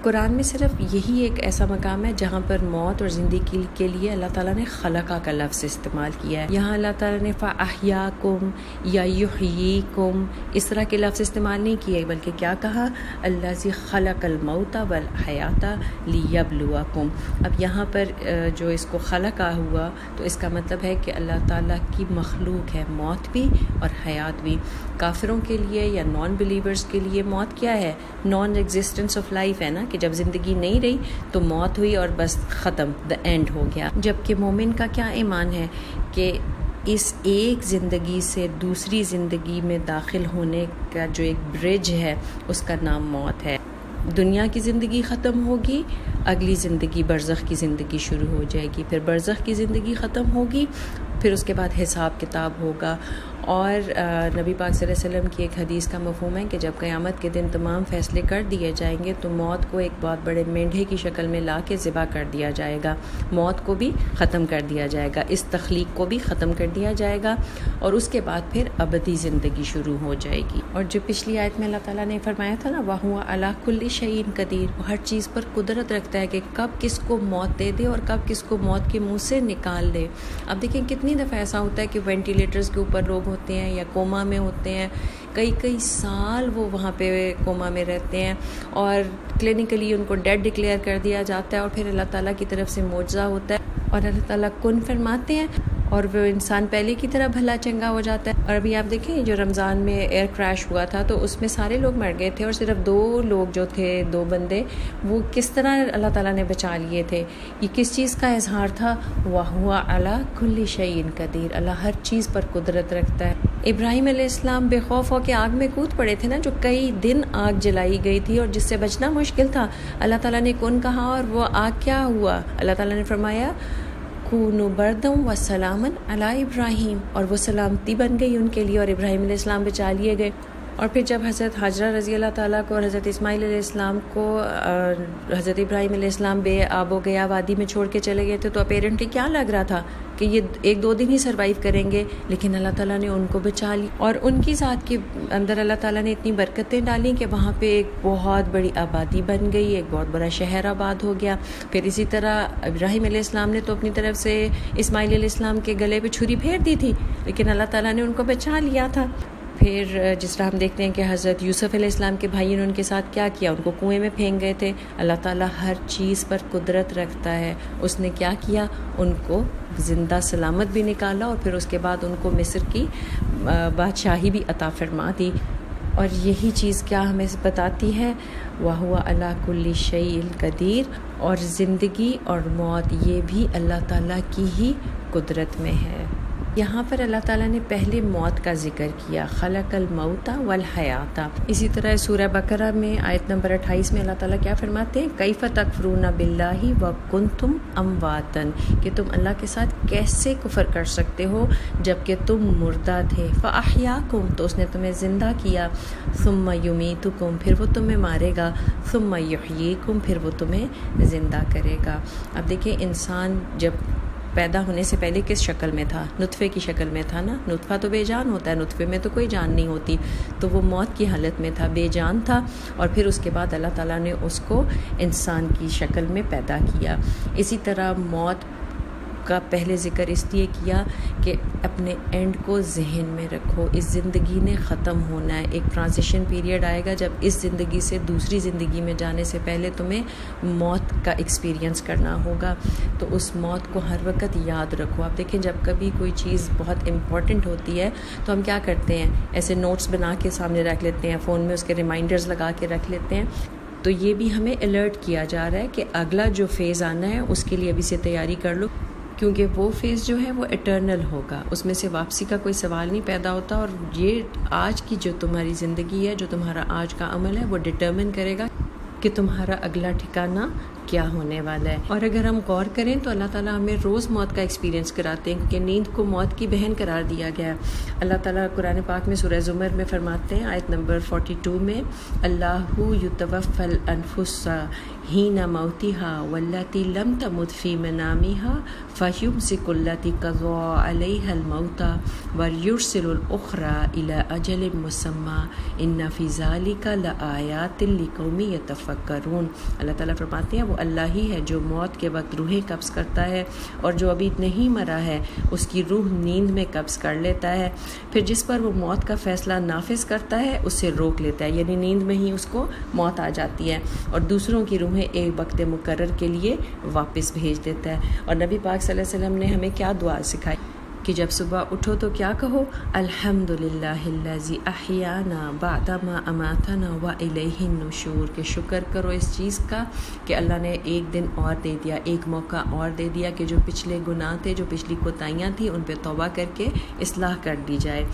قرآن میں صرف یہی ایک ایسا مقام ہے جہاں پر موت اور زندگی کے لیے اللہ تعالیٰ نے خلقہ کا لفظ استعمال کیا ہے. یہاں اللہ تعالیٰ نے فَأَحْيَاكُمْ یا یحییکم اس طرح کے لفظ استعمال نہیں کیے، بلکہ کیا کہا، الذی خلق الموت والحیات لیبلوکم. اب یہاں پر جو اس کو خلقہ ہوا تو اس کا مطلب ہے کہ اللہ تعالیٰ کی مخلوق ہے موت بھی اور حیات بھی. کافروں کے لیے یا نان بلیورز کے لیے موت کیا ہے؟ نان ایگزسٹنس آف لائف ہے نا، کہ جب زندگی نہیں رہی تو موت ہوئی اور بس ختم، دا اینڈ ہو گیا. جبکہ مومن کا کیا ایمان ہے کہ اس ایک زندگی سے دوسری زندگی میں داخل ہونے کا جو ایک برج ہے اس کا نام موت ہے. دنیا کی زندگی ختم ہوگی، اگلی زندگی برزخ کی زندگی شروع ہو جائے گی، پھر برزخ کی زندگی ختم ہوگی، پھر اس کے بعد حساب کتاب ہوگا. اور نبی پاک صلی اللہ علیہ وسلم کی ایک حدیث کا مفہوم ہے کہ جب قیامت کے دن تمام فیصلے کر دیے جائیں گے تو موت کو ایک بہت بڑے مینڈھے کی شکل میں لا کے ذبح کر دیا جائے گا، موت کو بھی ختم کر دیا جائے گا، اس تخلیق کو بھی ختم کر دیا جائے گا، اور اس کے بعد پھر ابدی زندگی شروع ہو جائے گی. اور جو پچھلی آیت میں اللہ تعالیٰ نے فرمایا تھا نا، وَهُوَ عَلَىٰ كُلِّ شَيْءٍ قَدِيرٌ، وہ ہر چیز پر قدرت رکھتا ہے کہ کب کس کو موت دے دے اور کب کس کو موت کے منہ سے نکال دے. اب دیکھیں کتنی دفعہ ایسا ہوتا ہے کہ وینٹیلیٹرز کے اوپر لوگ ہوتے ہیں یا کوما میں ہوتے ہیں، کئی سال وہ وہاں پہ کوما میں رہتے ہیں اور کلینکلی ان کو ڈیڈ ڈکلیئر کر دیا جاتا ہے، اور پھر اللہ تعالیٰ کی طرف سے معجزہ ہوتا ہے اور اللہ تعالیٰ کن فرماتے ہیں اور وہ انسان پہلے کی طرح بھلا چنگا ہو جاتا ہے. اور ابھی آپ دیکھیں جو رمضان میں ایئر کریش ہوا تھا تو اس میں سارے لوگ مر گئے تھے اور صرف 2 لوگ جو تھے، 2 بندے، وہ کس طرح اللہ تعالیٰ نے بچا لیے تھے. یہ کس چیز کا اظہار تھا؟ وَهُوَ عَلَىٰ كُلِّ شَيْءٍ قَدِيرٌ، اللہ ہر چیز پر قدرت رکھتا ہے. ابراہیم علیہ السلام بے خوف ہو کے آگ میں کود پڑے تھے نا، جو کئی دن آگ جلائی گئی تھی اور جس سے بچنا مشکل تھا. اللہ تعالیٰ نے کن کہا اور وہ آگ کیا ہوا؟ اللہ تعالیٰ نے فرمایا کونوا بردا وسلاما علی ابراہیم، اور وہ سلامتی بن گئی ان کے لیے اور ابراہیم علیہ السلام بچا لیے گئے. اور پھر جب حضرت حاجرہ رضی اللہ تعالیٰ کو اور حضرت اسماعیل علیہ السلام کو حضرت ابراہیم علیہ السلام بے آب و گیا وادی میں چھوڑ کے چلے گئے تھے تو اپیرنٹلی کیا لگ رہا تھا کہ یہ 1-2 دن ہی سروائیو کریں گے، لیکن اللہ تعالیٰ نے ان کو بچا لی اور ان کی ذات کے اندر اللہ تعالیٰ نے اتنی برکتیں ڈالیں کہ وہاں پہ ایک بہت بڑی آبادی بن گئی، ایک بہت بڑا شہر آباد ہو گیا. پھر اسی طرح ابراہیم علیہ السلام نے تو اپنی طرف سے اسماعیل علیہ السلام کے گلے پہ چھری پھیر دی تھی، لیکن اللہ تعالیٰ نے ان کو بچا لیا تھا. پھر جس طرح ہم دیکھتے ہیں کہ حضرت یوسف علیہ السلام کے بھائی نے ان کے ساتھ کیا کیا، ان کو کنویں میں پھینک گئے تھے. اللہ تعالیٰ ہر چیز پر قدرت رکھتا ہے. اس نے کیا کیا، ان کو زندہ سلامت بھی نکالا اور پھر اس کے بعد ان کو مصر کی بادشاہی بھی عطا فرما دی. اور یہی چیز کیا ہمیں بتاتی ہے، وَهُوَ عَلَىٰ كُلِّ شَيْءٍ قَدِيرٌ، اور زندگی اور موت یہ بھی اللہ تعالیٰ کی ہی قدرت میں ہے. یہاں پر اللہ تعالیٰ نے پہلے موت کا ذکر کیا، خلق الموت والحیات. اسی طرح سورہ بقرہ میں آیت نمبر 28 میں اللہ تعالیٰ کیا فرماتے ہیں، کیف تکفرون باللہ وکنتم امواتا، کہ تم اللہ کے ساتھ کیسے کفر کر سکتے ہو جبکہ تم مردہ تھے. فاحیاکم، تو اس نے تمہیں زندہ کیا. ثم یمیتکم، پھر وہ تمہیں مارے گا. ثم یحییکم، پھر وہ تمہیں زندہ کرے گا. اب دیکھیں انسان جب پیدا ہونے سے پہلے کس شکل میں تھا؟ نطفے کی شکل میں تھا نا. نطفہ تو بے جان ہوتا ہے، نطفے میں تو کوئی جان نہیں ہوتی، تو وہ موت کی حالت میں تھا، بے جان تھا، اور پھر اس کے بعد اللہ تعالیٰ نے اس کو انسان کی شکل میں پیدا کیا. اسی طرح موت کا پہلے ذکر اس لیے کیا کہ اپنے اینڈ کو ذہن میں رکھو. اس زندگی نے ختم ہونا ہے، ایک ٹرانزیشن پیریڈ آئے گا جب اس زندگی سے دوسری زندگی میں جانے سے پہلے تمہیں موت کا ایکسپیرینس کرنا ہوگا. تو اس موت کو ہر وقت یاد رکھو. آپ دیکھیں جب کبھی کوئی چیز بہت امپورٹنٹ ہوتی ہے تو ہم کیا کرتے ہیں، ایسے نوٹس بنا کے سامنے رکھ لیتے ہیں، فون میں اس کے ریمائنڈرز لگا کے رکھ لیتے ہیں. تو یہ بھی ہمیں الرٹ کیا جا رہا ہے کہ اگلا جو فیز آنا ہے اس کے لیے ابھی سے تیاری کر لو، کیونکہ وہ فیز جو ہے وہ ایٹرنل ہوگا، اس میں سے واپسی کا کوئی سوال نہیں پیدا ہوتا. اور یہ آج کی جو تمہاری زندگی ہے، جو تمہارا آج کا عمل ہے، وہ ڈٹرمن کرے گا کہ تمہارا اگلا ٹھکانہ کیا ہونے والا ہے۔ اور اگر ہم غور کریں تو اللہ تعالیٰ ہمیں روز موت کا ایکسپیرینس کراتے ہیں، کیونکہ نیند کو موت کی بہن قرار دیا گیا ہے۔ اللہ تعالیٰ قرآن پاک میں سورہ زمر میں فرماتے ہیں آیت نمبر 42 میں، اللہ یتوفی الانفس حین موتها واللتی لم تمت فی منامها فیمسک التی قضی علیها الموت ویرسل الاخری الی اجل مسمی ان فی ذلک لآیات لقوم یتفکرون۔ اللہ تعالیٰ فرماتے ہیں وہ اللہ ہی ہے جو موت کے وقت روحیں قبض کرتا ہے، اور جو ابھی نہیں مرا ہے اس کی روح نیند میں قبض کر لیتا ہے، پھر جس پر وہ موت کا فیصلہ نافذ کرتا ہے اسے روک لیتا ہے، یعنی نیند میں ہی اس کو موت آ جاتی ہے، اور دوسروں کی روحیں ایک وقت مقرر کے لیے واپس بھیج دیتا ہے۔ اور نبی پاک صلی اللہ علیہ وسلم نے ہمیں کیا دعا سکھائی کہ جب صبح اٹھو تو کیا کہو، الحمدللہ الذی احیانا بعدما اماتنا والیہ النشور، کہ شکر کرو اس چیز کا کہ اللہ نے ایک دن اور دے دیا، ایک موقع اور دے دیا کہ جو پچھلے گناہ تھے، جو پچھلی کوتاہیاں تھیں، ان پہ توبہ کر کے اصلاح کر دی جائے۔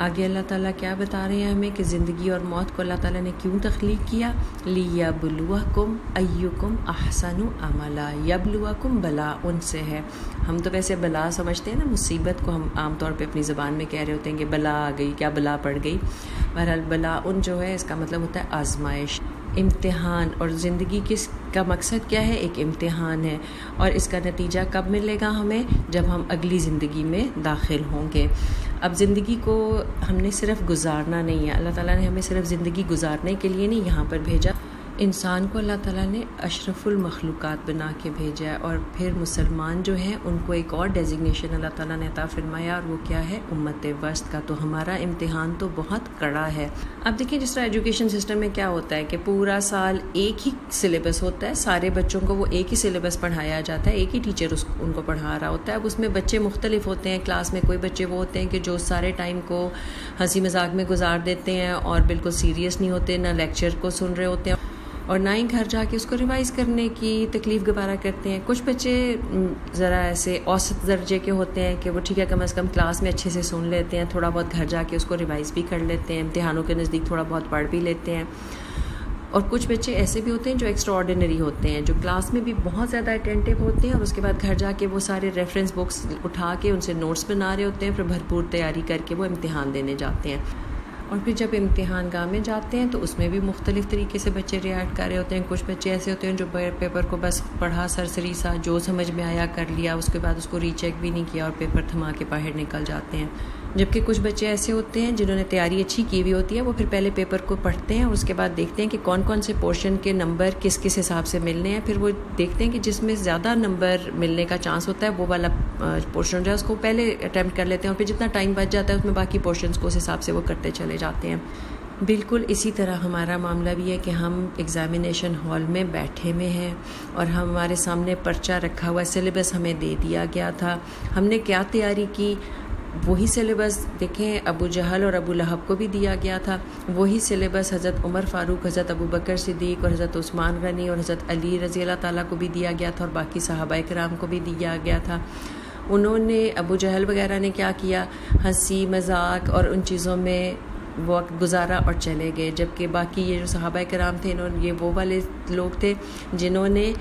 آگے اللہ تعالیٰ کیا بتا رہے ہیں ہمیں کہ زندگی اور موت کو اللہ تعالیٰ نے کیوں تخلیق کیا، لیبلوکم ایکم احسن عملا، یبلوکم بلا ان سے ہے۔ ہم تو ویسے بلا سمجھتے ہیں نا، مصیبت کو ہم عام طور پہ اپنی زبان میں کہہ رہے ہوتے ہیں کہ بلا آ گئی، کیا بلا پڑ گئی۔ بہرحال بلا ان جو ہے اس کا مطلب ہوتا ہے آزمائش، امتحان۔ اور زندگی کس کا مقصد کیا ہے؟ ایک امتحان ہے، اور اس کا نتیجہ کب ملے گا ہمیں؟ جب ہم اگلی زندگی میں داخل ہوں گے۔ اب زندگی کو ہم نے صرف گزارنا نہیں ہے، اللہ تعالیٰ نے ہمیں صرف زندگی گزارنے کے لیے نہیں یہاں پر بھیجا، انسان کو اللہ تعالیٰ نے اشرف المخلوقات بنا کے بھیجا ہے، اور پھر مسلمان جو ہیں ان کو ایک اور ڈیزگنیشن اللہ تعالیٰ نے عطا فرمایا، اور وہ کیا ہے؟ امت وسط کا۔ تو ہمارا امتحان تو بہت کڑا ہے۔ اب دیکھیں جس طرح ایجوکیشن سسٹم میں کیا ہوتا ہے کہ پورا سال ایک ہی سلیبس ہوتا ہے، سارے بچوں کو وہ ایک ہی سلیبس پڑھایا جاتا ہے، ایک ہی ٹیچر ان کو پڑھا رہا ہوتا ہے۔ اب اس میں بچے مختلف ہوتے ہیں، کلاس میں کوئی بچے وہ ہوتے ہیں کہ جو سارے ٹائم کو ہنسی مذاق میں گزار دیتے ہیں اور بالکل سیریس نہیں ہوتے، نہ لیکچر کو سن رہے ہوتے ہیں، اور نہ ہی گھر جا کے اس کو ریوائز کرنے کی تکلیف گوارا کرتے ہیں۔ کچھ بچے ذرا ایسے اوسط درجے کے ہوتے ہیں کہ وہ ٹھیک ہے کم از کم کلاس میں اچھے سے سن لیتے ہیں، تھوڑا بہت گھر جا کے اس کو ریوائز بھی کر لیتے ہیں، امتحانوں کے نزدیک تھوڑا بہت پڑھ بھی لیتے ہیں۔ اور کچھ بچے ایسے بھی ہوتے ہیں جو ایکسٹرا آرڈینری ہوتے ہیں، جو کلاس میں بھی بہت زیادہ اٹینٹیو ہوتے ہیں، اور اس کے بعد گھر جا کے وہ سارے ریفرنس بکس اٹھا کے ان سے نوٹس بنا رہے ہوتے ہیں، پھر بھرپور تیاری کر کے وہ امتحان دینے جاتے ہیں۔ اور پھر جب امتحان گاہ میں جاتے ہیں تو اس میں بھی مختلف طریقے سے بچے ریئیکٹ کر رہے ہوتے ہیں۔ کچھ بچے ایسے ہوتے ہیں جو پیپر کو بس پڑھا سرسری سا، جو سمجھ میں آیا کر لیا، اس کے بعد اس کو ری چیک بھی نہیں کیا اور پیپر تھما کے باہر نکل جاتے ہیں۔ جبکہ کچھ بچے ایسے ہوتے ہیں جنہوں نے تیاری اچھی کی ہوئی ہوتی ہے، وہ پھر پہلے پیپر کو پڑھتے ہیں اور اس کے بعد دیکھتے ہیں کہ کون کون سے پورشن کے نمبر کس کس حساب سے ملنے ہیں، پھر وہ دیکھتے ہیں کہ جس میں زیادہ نمبر ملنے کا چانس ہوتا ہے وہ والا پورشن جو ہے اس کو پہلے اٹیمپٹ کر لیتے ہیں، اور پھر جتنا ٹائم بچ جاتا ہے اس میں باقی پورشنس کو اس حساب سے وہ کرتے چلے جاتے ہیں۔ بالکل اسی طرح ہمارا معاملہ بھی ہے کہ ہم ایگزامینیشن ہال میں بیٹھے ہوئے ہیں اور ہمارے سامنے پرچہ رکھا ہوا ہے، سلیبس ہمیں دے دیا گیا تھا، ہم نے کیا تیاری کی، وہی سلیبس دیکھیں ابو جہل اور ابو لہب کو بھی دیا گیا تھا، وہی سلیبس حضرت عمر فاروق، حضرت ابو بکر صدیق اور حضرت عثمان غنی اور حضرت علی رضی اللہ تعالیٰ کو بھی دیا گیا تھا، اور باقی صحابہ کرام کو بھی دیا گیا تھا۔ انہوں نے ابو جہل وغیرہ نے کیا کیا، ہنسی مذاق اور ان چیزوں میں وقت گزارا اور چلے گئے، جبکہ باقی یہ جو صحابہ کرام تھے یہ وہ والے لوگ تھے جنہوں نے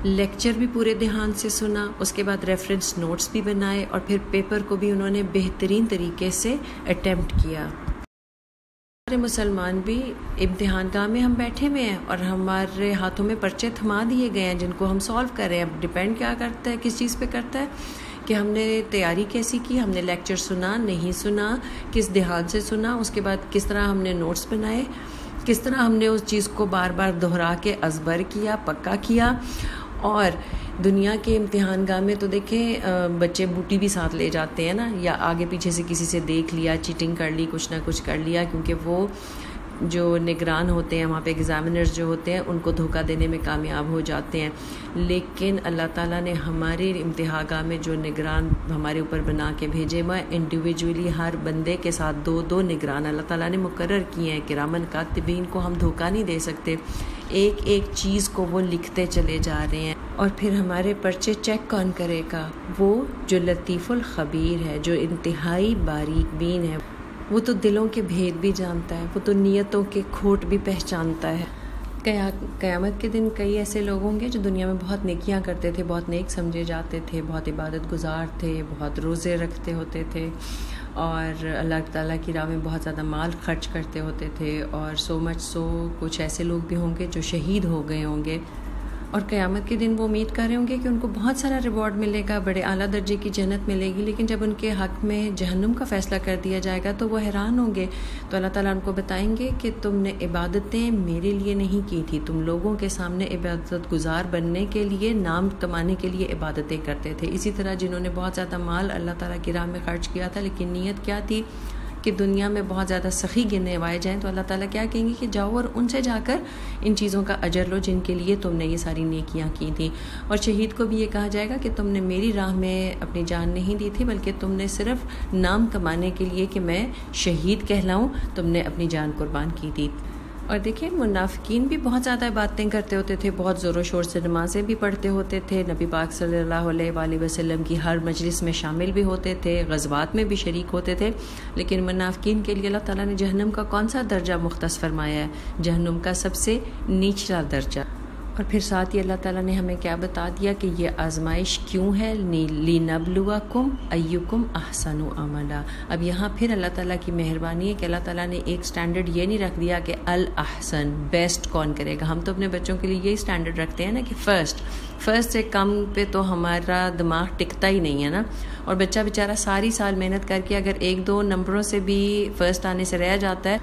لیکچر بھی پورے دھیان سے سنا، اس کے بعد ریفرنس نوٹس بھی بنائے، اور پھر پیپر کو بھی انہوں نے بہترین طریقے سے اٹیمپٹ کیا۔ ہمارے مسلمان بھی امتحان گاہ میں ہم بیٹھے ہوئے ہیں اور ہمارے ہاتھوں میں پرچے تھما دیے گئے ہیں جن کو ہم سالو کر رہے ہیں۔ اب ڈیپینڈ کیا کرتا ہے، کس چیز پہ کرتا ہے کہ ہم نے تیاری کیسی کی، ہم نے لیکچر سنا نہیں سنا، کس دھیان سے سنا، اس کے بعد کس طرح ہم نے نوٹس بنائے، کس طرح ہم نے اس چیز کو بار بار دہرا کے ازبر کیا، پکا کیا۔ اور دنیا کے امتحان گاہ میں تو دیکھیں بچے بوٹی بھی ساتھ لے جاتے ہیں نا، یا آگے پیچھے سے کسی سے دیکھ لیا، چیٹنگ کر لی، کچھ نہ کچھ کر لیا، کیونکہ وہ جو نگران ہوتے ہیں وہاں پہ ایگزامینرز جو ہوتے ہیں ان کو دھوکہ دینے میں کامیاب ہو جاتے ہیں۔ لیکن اللہ تعالیٰ نے ہمارے امتحان گاہ میں جو نگران ہمارے اوپر بنا کے بھیجے ہوئے انڈیویجولی ہر بندے کے ساتھ دو دو نگران اللہ تعالیٰ نے مقرر کیے ہیں، کرامن کاتبین کو ہم دھوکہ نہیں دے سکتے، ایک ایک چیز کو وہ لکھتے چلے جا رہے ہیں۔ اور پھر ہمارے پرچے چیک کون کرے گا؟ وہ جو لطیف الخبیر ہے، جو انتہائی باریک بین ہے، وہ تو دلوں کے بھید بھی جانتا ہے، وہ تو نیتوں کے کھوٹ بھی پہچانتا ہے۔ قیامت کے دن کئی ایسے لوگ ہوں گے جو دنیا میں بہت نیکیاں کرتے تھے، بہت نیک سمجھے جاتے تھے، بہت عبادت گزار تھے، بہت روزے رکھتے ہوتے تھے اور اللہ تعالیٰ کی راہ میں بہت زیادہ مال خرچ کرتے ہوتے تھے، اور کچھ ایسے لوگ بھی ہوں گے جو شہید ہو گئے ہوں گے، اور قیامت کے دن وہ امید کر رہے ہوں گے کہ ان کو بہت سارا ریوارڈ ملے گا، بڑے اعلیٰ درجے کی جنت ملے گی، لیکن جب ان کے حق میں جہنم کا فیصلہ کر دیا جائے گا تو وہ حیران ہوں گے۔ تو اللہ تعالیٰ ان کو بتائیں گے کہ تم نے عبادتیں میرے لیے نہیں کی تھی، تم لوگوں کے سامنے عبادت گزار بننے کے لیے، نام کمانے کے لیے عبادتیں کرتے تھے۔ اسی طرح جنہوں نے بہت زیادہ مال اللہ تعالیٰ کی راہ میں خرچ کیا تھا، لیکن نیت کیا تھی کہ دنیا میں بہت زیادہ سخی گنوائے جائیں، تو اللہ تعالیٰ کیا کہیں گے کہ جاؤ اور ان سے جا کر ان چیزوں کا اجر لو جن کے لیے تم نے یہ ساری نیکیاں کی تھیں۔ اور شہید کو بھی یہ کہا جائے گا کہ تم نے میری راہ میں اپنی جان نہیں دی تھی، بلکہ تم نے صرف نام کمانے کے لیے کہ میں شہید کہلاؤں تم نے اپنی جان قربان کی تھی۔ اور دیکھیں منافقین بھی بہت زیادہ باتیں کرتے ہوتے تھے، بہت زور و شور سے نمازیں بھی پڑھتے ہوتے تھے، نبی پاک صلی اللہ علیہ وآلہ وسلم کی ہر مجلس میں شامل بھی ہوتے تھے، غزوات میں بھی شریک ہوتے تھے، لیکن منافقین کے لیے اللہ تعالیٰ نے جہنم کا کون سا درجہ مختص فرمایا ہے؟ جہنم کا سب سے نچلا درجہ۔ اور پھر ساتھ ہی اللہ تعالیٰ نے ہمیں کیا بتا دیا کہ یہ آزمائش کیوں ہے؟ لِنَبْلُوَكُمْ أَيُّكُمْ أَحْسَنُ عَمَلًا۔ اب یہاں پھر اللہ تعالیٰ کی مہربانی ہے کہ اللہ تعالیٰ نے ایک سٹینڈرڈ یہ نہیں رکھ دیا کہ الاحسن، بیسٹ کون کرے گا۔ ہم تو اپنے بچوں کے لیے یہی سٹینڈرڈ رکھتے ہیں نا کہ فرسٹ سے کم پہ تو ہمارا دماغ ٹکتا ہی نہیں ہے نا، اور بچہ بیچارہ ساری سال محنت کر کے اگر 1-2 نمبروں سے بھی فرسٹ آنے سے رہ جاتا ہے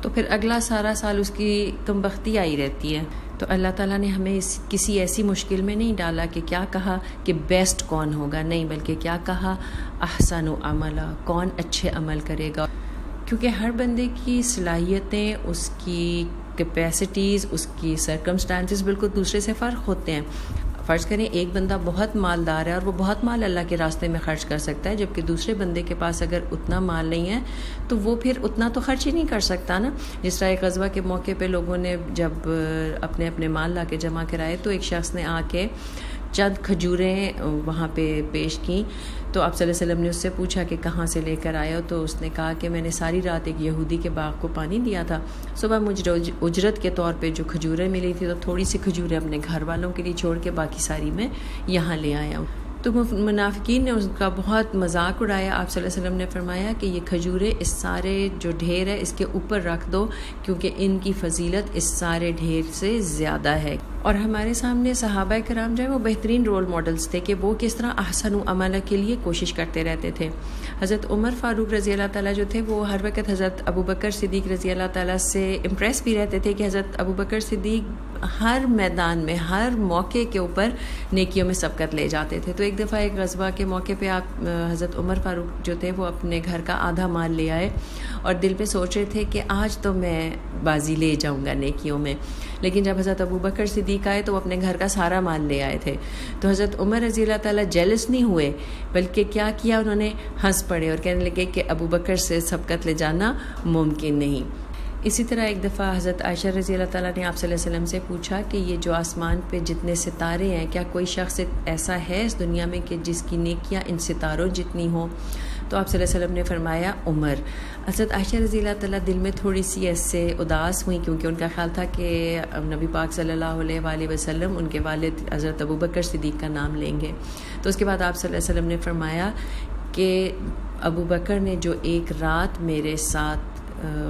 تو پھر اگلا سارا سال اس کی کمبختی آئی رہتی ہے۔ تو اللہ تعالیٰ نے ہمیں کسی ایسی مشکل میں نہیں ڈالا کہ کیا کہا کہ بیسٹ کون ہوگا، نہیں، بلکہ کیا کہا احسن عملا، کون اچھے عمل کرے گا، کیونکہ ہر بندے کی صلاحیتیں، اس کی کیپیسٹیز، اس کی سرکمسٹانسز بالکل دوسرے سے فرق ہوتے ہیں۔ فرض کریں ایک بندہ بہت مالدار ہے اور وہ بہت مال اللہ کے راستے میں خرچ کر سکتا ہے، جبکہ دوسرے بندے کے پاس اگر اتنا مال نہیں ہے تو وہ پھر اتنا تو خرچ ہی نہیں کر سکتا نا۔ جس طرح ایک غزوہ کے موقع پہ لوگوں نے جب اپنے مال لا کے جمع کرائے تو ایک شخص نے آ کے چند کھجوریں وہاں پہ پیش کیں، تو آپ صلی اللہ علیہ وسلم نے اس سے پوچھا کہ کہاں سے لے کر آئے ہو؟ تو اس نے کہا کہ میں نے ساری رات ایک یہودی کے باغ کو پانی دیا تھا، صبح مجھے اجرت کے طور پہ جو کھجوریں ملی تھی تو تھوڑی سی کھجوریں اپنے گھر والوں کے لیے چھوڑ کے باقی ساری میں یہاں لے آیا ہوں۔ تو منافقین نے اس کا بہت مذاق اڑایا۔ آپ صلی اللہ علیہ وسلم نے فرمایا کہ یہ کھجوریں اس سارے جو ڈھیر ہے اس کے اوپر رکھ دو، کیونکہ ان کی فضیلت اس سارے ڈھیر سے زیادہ ہے۔ اور ہمارے سامنے صحابہ کرام جو ہے وہ بہترین رول ماڈلز تھے کہ وہ کس طرح احسن عمل کے لیے کوشش کرتے رہتے تھے۔ حضرت عمر فاروق رضی اللہ تعالیٰ جو تھے وہ ہر وقت حضرت ابو بکر صدیق رضی اللہ تعالیٰ سے امپریس بھی رہتے تھے کہ حضرت ابو بکر صدیق ہر میدان میں، ہر موقع کے اوپر نیکیوں میں سبقت لے جاتے تھے۔ تو ایک دفعہ ایک غزوہ کے موقع پہ آپ حضرت عمر فاروق جو تھے وہ اپنے گھر کا آدھا مال لے آئے اور دل پہ سوچ رہے تھے کہ آج تو میں بازی لے جاؤں گا نیکیوں میں، لیکن جب حضرت ابو بکر صدیق آئے تو وہ اپنے گھر کا سارا مال لے آئے تھے۔ تو حضرت عمر رضی اللہ تعالیٰ جیلس نہیں ہوئے، بلکہ کیا کیا، انہوں نے ہنس پڑے اور کہنے لگے کہ ابو بکر سے سبقت لے جانا ممکن نہیں۔ اسی طرح ایک دفعہ حضرت عائشہ رضی اللہ تعالیٰ نے آپ صلی اللہ علیہ وسلم سے پوچھا کہ یہ جو آسمان پہ جتنے ستارے ہیں، کیا کوئی شخص ایسا ہے اس دنیا میں کہ جس کی نیکیاں ان ستاروں جتنی ہوں؟ تو آپ صلی اللہ علیہ وسلم نے فرمایا عمر۔ حضرت عائشہ رضی اللہ تعالیٰ دل میں تھوڑی سی ایسے اداس ہوئی، کیونکہ ان کا خیال تھا کہ نبی پاک صلی اللہ علیہ وآلہ وسلم ان کے والد حضرت ابو بکر صدیق کا نام لیں گے۔ تو اس کے بعد آپ صلی اللہ علیہ وسلم نے فرمایا کہ ابو بکر نے جو ایک رات میرے ساتھ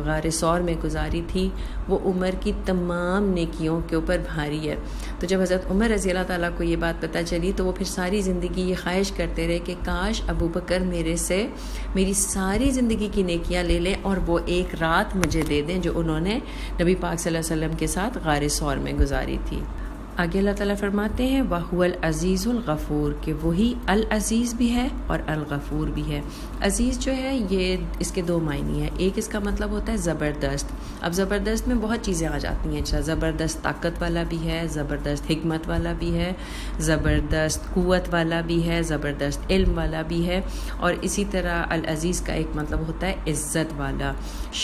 غار ثور میں گزاری تھی وہ عمر کی تمام نیکیوں کے اوپر بھاری ہے۔ تو جب حضرت عمر رضی اللہ تعالیٰ کو یہ بات پتہ چلی تو وہ پھر ساری زندگی یہ خواہش کرتے رہے کہ کاش ابو بکر میرے سے میری ساری زندگی کی نیکیاں لے لیں اور وہ ایک رات مجھے دے دیں جو انہوں نے نبی پاک صلی اللہ علیہ وسلم کے ساتھ غار ثور میں گزاری تھی۔ آگے اللہ تعالیٰ فرماتے ہیں وَهُوَ الْعَزِيزُ الْغَفُورُ، کہ وہی العزیز بھی ہے اور الغفور بھی ہے۔ عزیز جو ہے یہ اس کے 2 معنی ہیں، ایک اس کا مطلب ہوتا ہے زبردست۔ اب زبردست میں بہت چیزیں آ جاتی ہیں، اچھا زبردست طاقت والا بھی ہے، زبردست حکمت والا بھی ہے، زبردست قوت والا بھی ہے، زبردست علم والا بھی ہے، اور اسی طرح العزیز کا ایک مطلب ہوتا ہے عزت والا،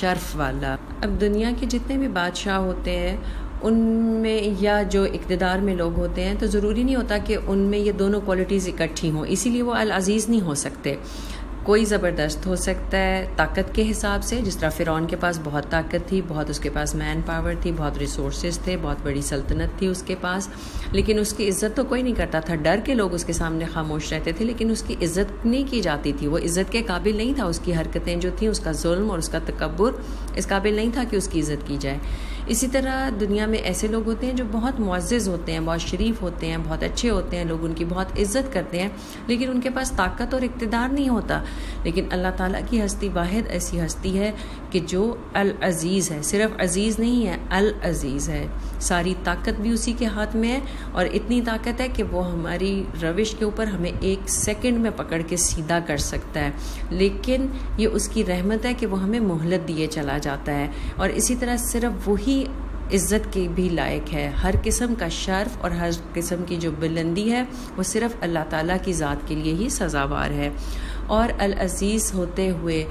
شرف والا۔ اب دنیا کے جتنے بھی بادشاہ ہوتے ہیں ان میں یا جو اقتدار میں لوگ ہوتے ہیں تو ضروری نہیں ہوتا کہ ان میں یہ دونوں کوالٹیز اکٹھی ہوں، اسی لیے وہ العزیز نہیں ہو سکتے۔ کوئی زبردست ہو سکتا ہے طاقت کے حساب سے، جس طرح فرعون کے پاس بہت طاقت تھی، بہت اس کے پاس مین پاور تھی، بہت ریسورسز تھے، بہت بڑی سلطنت تھی اس کے پاس، لیکن اس کی عزت تو کوئی نہیں کرتا تھا، ڈر کے لوگ اس کے سامنے خاموش رہتے تھے، لیکن اس کی عزت نہیں کی جاتی تھی، وہ عزت کے قابل نہیں تھا، اس کی حرکتیں جو تھیں، اس کا ظلم اور اس کا تکبر اس قابل نہیں تھا کہ اس کی عزت کی جائے۔ اسی طرح دنیا میں ایسے لوگ ہوتے ہیں جو بہت معزز ہوتے ہیں، بہت شریف ہوتے ہیں، بہت اچھے ہوتے ہیں، لوگ ان کی بہت عزت کرتے ہیں، لیکن ان کے پاس طاقت اور اقتدار نہیں ہوتا۔ لیکن اللہ تعالیٰ کی ہستی واحد ایسی ہستی ہے کہ جو العزیز ہے، صرف عزیز نہیں ہے، العزیز ہے، ساری طاقت بھی اسی کے ہاتھ میں ہے، اور اتنی طاقت ہے کہ وہ ہماری روش کے اوپر ہمیں 1 سیکنڈ میں پکڑ کے سیدھا کر سکتا ہے، لیکن یہ اس کی رحمت ہے کہ وہ ہمیں مہلت دیے چلا جاتا ہے۔ اور اسی طرح صرف وہی عزت کی بھی لائق ہے، ہر قسم کا شرف اور ہر قسم کی جو بلندی ہے وہ صرف اللہ تعالیٰ کی ذات کے لیے ہی سزاوار ہے۔ اور العزیز ہوتے ہوئے،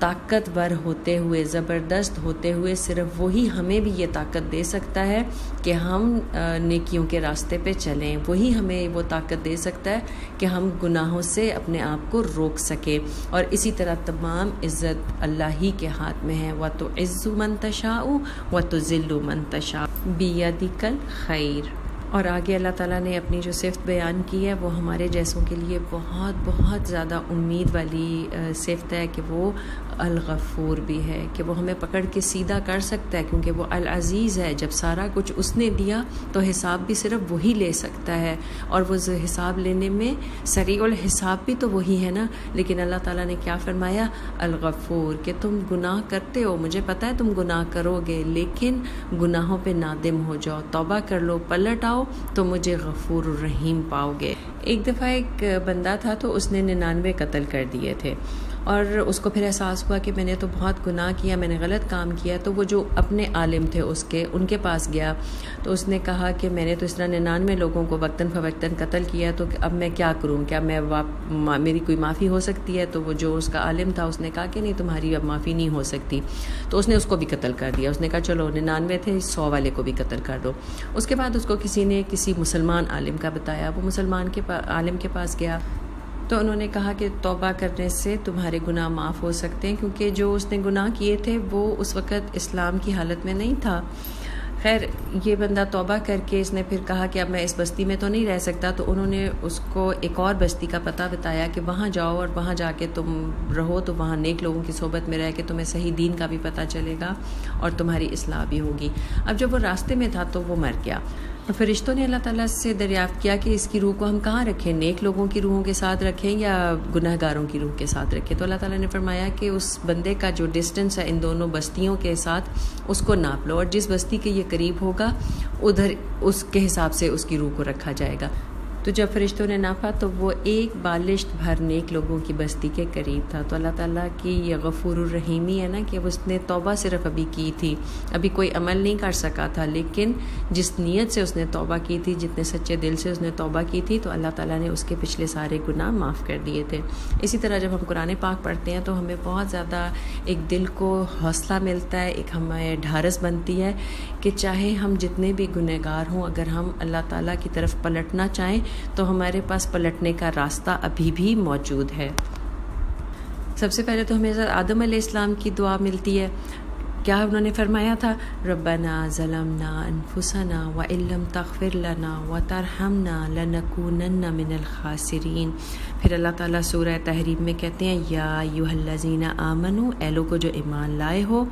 طاقتور ہوتے ہوئے، زبردست ہوتے ہوئے، صرف وہی ہمیں بھی یہ طاقت دے سکتا ہے کہ ہم نیکیوں کے راستے پہ چلیں، وہی ہمیں وہ طاقت دے سکتا ہے کہ ہم گناہوں سے اپنے آپ کو روک سکیں۔ اور اسی طرح تمام عزت اللہ ہی کے ہاتھ میں ہے، وَتُعِزُّ مَن تَشَاءُ وَتُذِلُّ مَن تَشَاءُ بِيَدِكَ الْخَيْرُ۔ اور آگے اللہ تعالیٰ نے اپنی جو صفت بیان کی ہے وہ ہمارے جیسوں کے لیے بہت بہت زیادہ امید والی صفت ہے کہ وہ الغفور بھی ہے، کہ وہ ہمیں پکڑ کے سیدھا کر سکتا ہے، کیونکہ وہ العزیز ہے۔ جب سارا کچھ اس نے دیا تو حساب بھی صرف وہی لے سکتا ہے، اور وہ حساب لینے میں سریع الحساب بھی تو وہی ہے نا۔ لیکن اللہ تعالیٰ نے کیا فرمایا؟ الغفور، کہ تم گناہ کرتے ہو، مجھے پتہ ہے تم گناہ کرو گے، لیکن گناہوں پہ نادم ہو جاؤ، توبہ کر لو، پلٹ آؤ تو مجھے غفور الرحیم پاؤ گے۔ ایک دفعہ ایک بندہ تھا تو اس نے 99 قتل کر دیے تھے، اور اس کو پھر احساس ہوا کہ میں نے تو بہت گناہ کیا، میں نے غلط کام کیا، تو وہ جو اپنے عالم تھے ان کے پاس گیا، تو اس نے کہا کہ میں نے تو اس طرح 99 لوگوں کو وقتاً فوقتاً قتل کیا، تو اب میں کیا کروں، کیا میری کوئی معافی ہو سکتی ہے؟ تو وہ جو اس کا عالم تھا اس نے کہا کہ نہیں، تمہاری اب معافی نہیں ہو سکتی۔ تو اس نے اس کو بھی قتل کر دیا، اس نے کہا چلو 99 تھے، 100 والے کو بھی قتل کر دو۔ اس کے بعد اس کو کسی نے کسی مسلمان عالم کا بتایا، وہ مسلمان کے عالم کے پاس گیا، تو انہوں نے کہا کہ توبہ کرنے سے تمہارے گناہ معاف ہو سکتے ہیں، کیونکہ جو اس نے گناہ کیے تھے وہ اس وقت اسلام کی حالت میں نہیں تھا۔ خیر، یہ بندہ توبہ کر کے اس نے پھر کہا کہ اب میں اس بستی میں تو نہیں رہ سکتا، تو انہوں نے اس کو ایک اور بستی کا پتہ بتایا کہ وہاں جاؤ اور وہاں جا کے تم رہو، تو وہاں نیک لوگوں کی صحبت میں رہ کے تمہیں صحیح دین کا بھی پتہ چلے گا اور تمہاری اصلاح بھی ہوگی۔ اب جب وہ راستے میں تھا تو وہ مر گیا، اور فرشتوں نے اللہ تعالیٰ سے دریافت کیا کہ اس کی روح کو ہم کہاں رکھیں، نیک لوگوں کی روحوں کے ساتھ رکھیں یا گناہ گاروں کی روح کے ساتھ رکھیں؟ تو اللہ تعالیٰ نے فرمایا کہ اس بندے کا جو ڈسٹنس ہے ان دونوں بستیوں کے ساتھ اس کو ناپ لو، اور جس بستی کے یہ قریب ہوگا ادھر اس کے حساب سے اس کی روح کو رکھا جائے گا۔ تو جب فرشتوں نے ناپا تو وہ ایک بالشت بھر نیک لوگوں کی بستی کے قریب تھا۔ تو اللہ تعالیٰ کی یہ غفور الرحیمی ہے نا کہ اس نے توبہ صرف ابھی کی تھی، ابھی کوئی عمل نہیں کر سکا تھا، لیکن جس نیت سے اس نے توبہ کی تھی، جتنے سچے دل سے اس نے توبہ کی تھی، تو اللہ تعالیٰ نے اس کے پچھلے سارے گناہ معاف کر دیے تھے۔ اسی طرح جب ہم قرآن پاک پڑھتے ہیں تو ہمیں بہت زیادہ ایک دل کو حوصلہ ملتا ہے، ایک ہمیں ڈھارس بنتی ہے کہ چاہے ہم جتنے بھی گنہگار ہوں، اگر ہم اللہ تعالیٰ کی طرف پلٹنا چاہیں تو ہمارے پاس پلٹنے کا راستہ ابھی بھی موجود ہے۔ سب سے پہلے تو ہمیں آدم علیہ السلام کی دعا ملتی ہے، کیا انہوں نے فرمایا تھا؟ ربنا ظلمنا انفسنا وان لم تغفر لنا وترحمنا لنکونن من الخاسرین۔ پھر اللہ تعالیٰ سورہ تحریم میں کہتے ہیں یا ایھا الذین آمنوا، اے لوگو جو ایمان لائے ہو،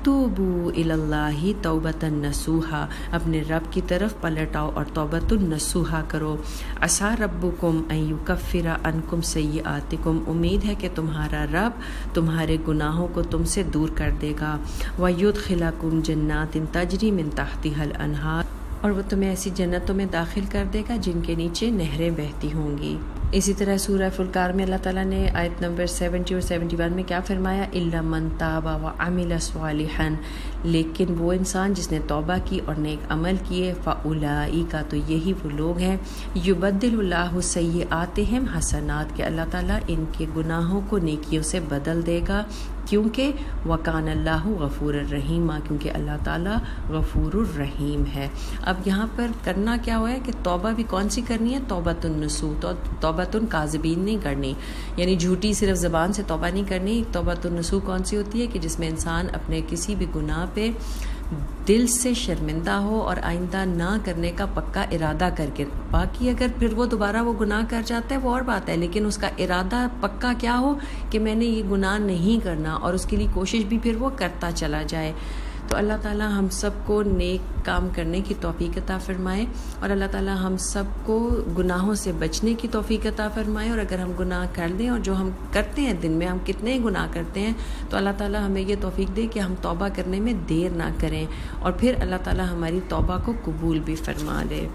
توبوا الی اللہ توبۃ نصوحا، اپنے رب کی طرف پلٹ آؤ اور توبۃ نصوحا کرو۔ عسیٰ ربکم ان یکفر عنکم سیئاتکم، امید ہے کہ تمہارا رب تمہارے گناہوں کو تم سے دور کر دے گا۔ وَيُدْخِلَكُمْ جَنَّاتٍ تَجْرِي مِن تَحْتِهَا الْأَنْهَارُ، اور وہ تمہیں ایسی جنتوں میں داخل کر دے گا جن کے نیچے نہریں بہتی ہوں گی۔ اسی طرح سورہ فرقان میں اللہ تعالیٰ نے آیت نمبر 70 اور 71 میں کیا فرمایا؟ إِلَّا مَن تَابَ وَعَمِلَ صَالِحًا، لیکن وہ انسان جس نے توبہ کی اور نیک عمل کیے، فَأُولَئِکَ، تو یہی وہ لوگ ہیں، يُبَدِّلُ اللَّهُ سَيِّئَاتِهِمْ حَسَنَات، کہ اللہ تعالیٰ ان کے گناہوں کو نیکیوں سے بدل دے گا، کیونکہ وَكَانَ اللَّهُ غَفُورًا رَحِيمًا، کیونکہ اللہ تعالیٰ غفور الرحیم ہے۔ اب یہاں پر کرنا کیا ہوا ہے کہ توبہ بھی کون سی کرنی ہے؟ توبۃ النصوح۔ تو توبہ توبۃ کاذبین نہیں کرنی، یعنی جھوٹی صرف زبان سے توبہ نہیں کرنی۔ توبۃ النصوح کون سی ہوتی ہے کہ جس میں انسان اپنے کسی بھی گناہ پہ دل سے شرمندہ ہو اور آئندہ نہ کرنے کا پکا ارادہ کر کے، باقی اگر پھر وہ دوبارہ وہ گناہ کر جاتا ہے وہ اور بات ہے، لیکن اس کا ارادہ پکا کیا ہو کہ میں نے یہ گناہ نہیں کرنا، اور اس کے لیے کوشش بھی پھر وہ کرتا چلا جائے۔ تو اللہ تعالیٰ ہم سب کو نیک کام کرنے کی توفیق عطا فرمائے، اور اللہ تعالیٰ ہم سب کو گناہوں سے بچنے کی توفیق عطا فرمائے۔ اور اگر ہم گناہ کر دیں، اور جو ہم کرتے ہیں دن میں ہم کتنے گناہ کرتے ہیں، تو اللہ تعالیٰ ہمیں یہ توفیق دے کہ ہم توبہ کرنے میں دیر نہ کریں، اور پھر اللہ تعالیٰ ہماری توبہ کو قبول بھی فرما لے۔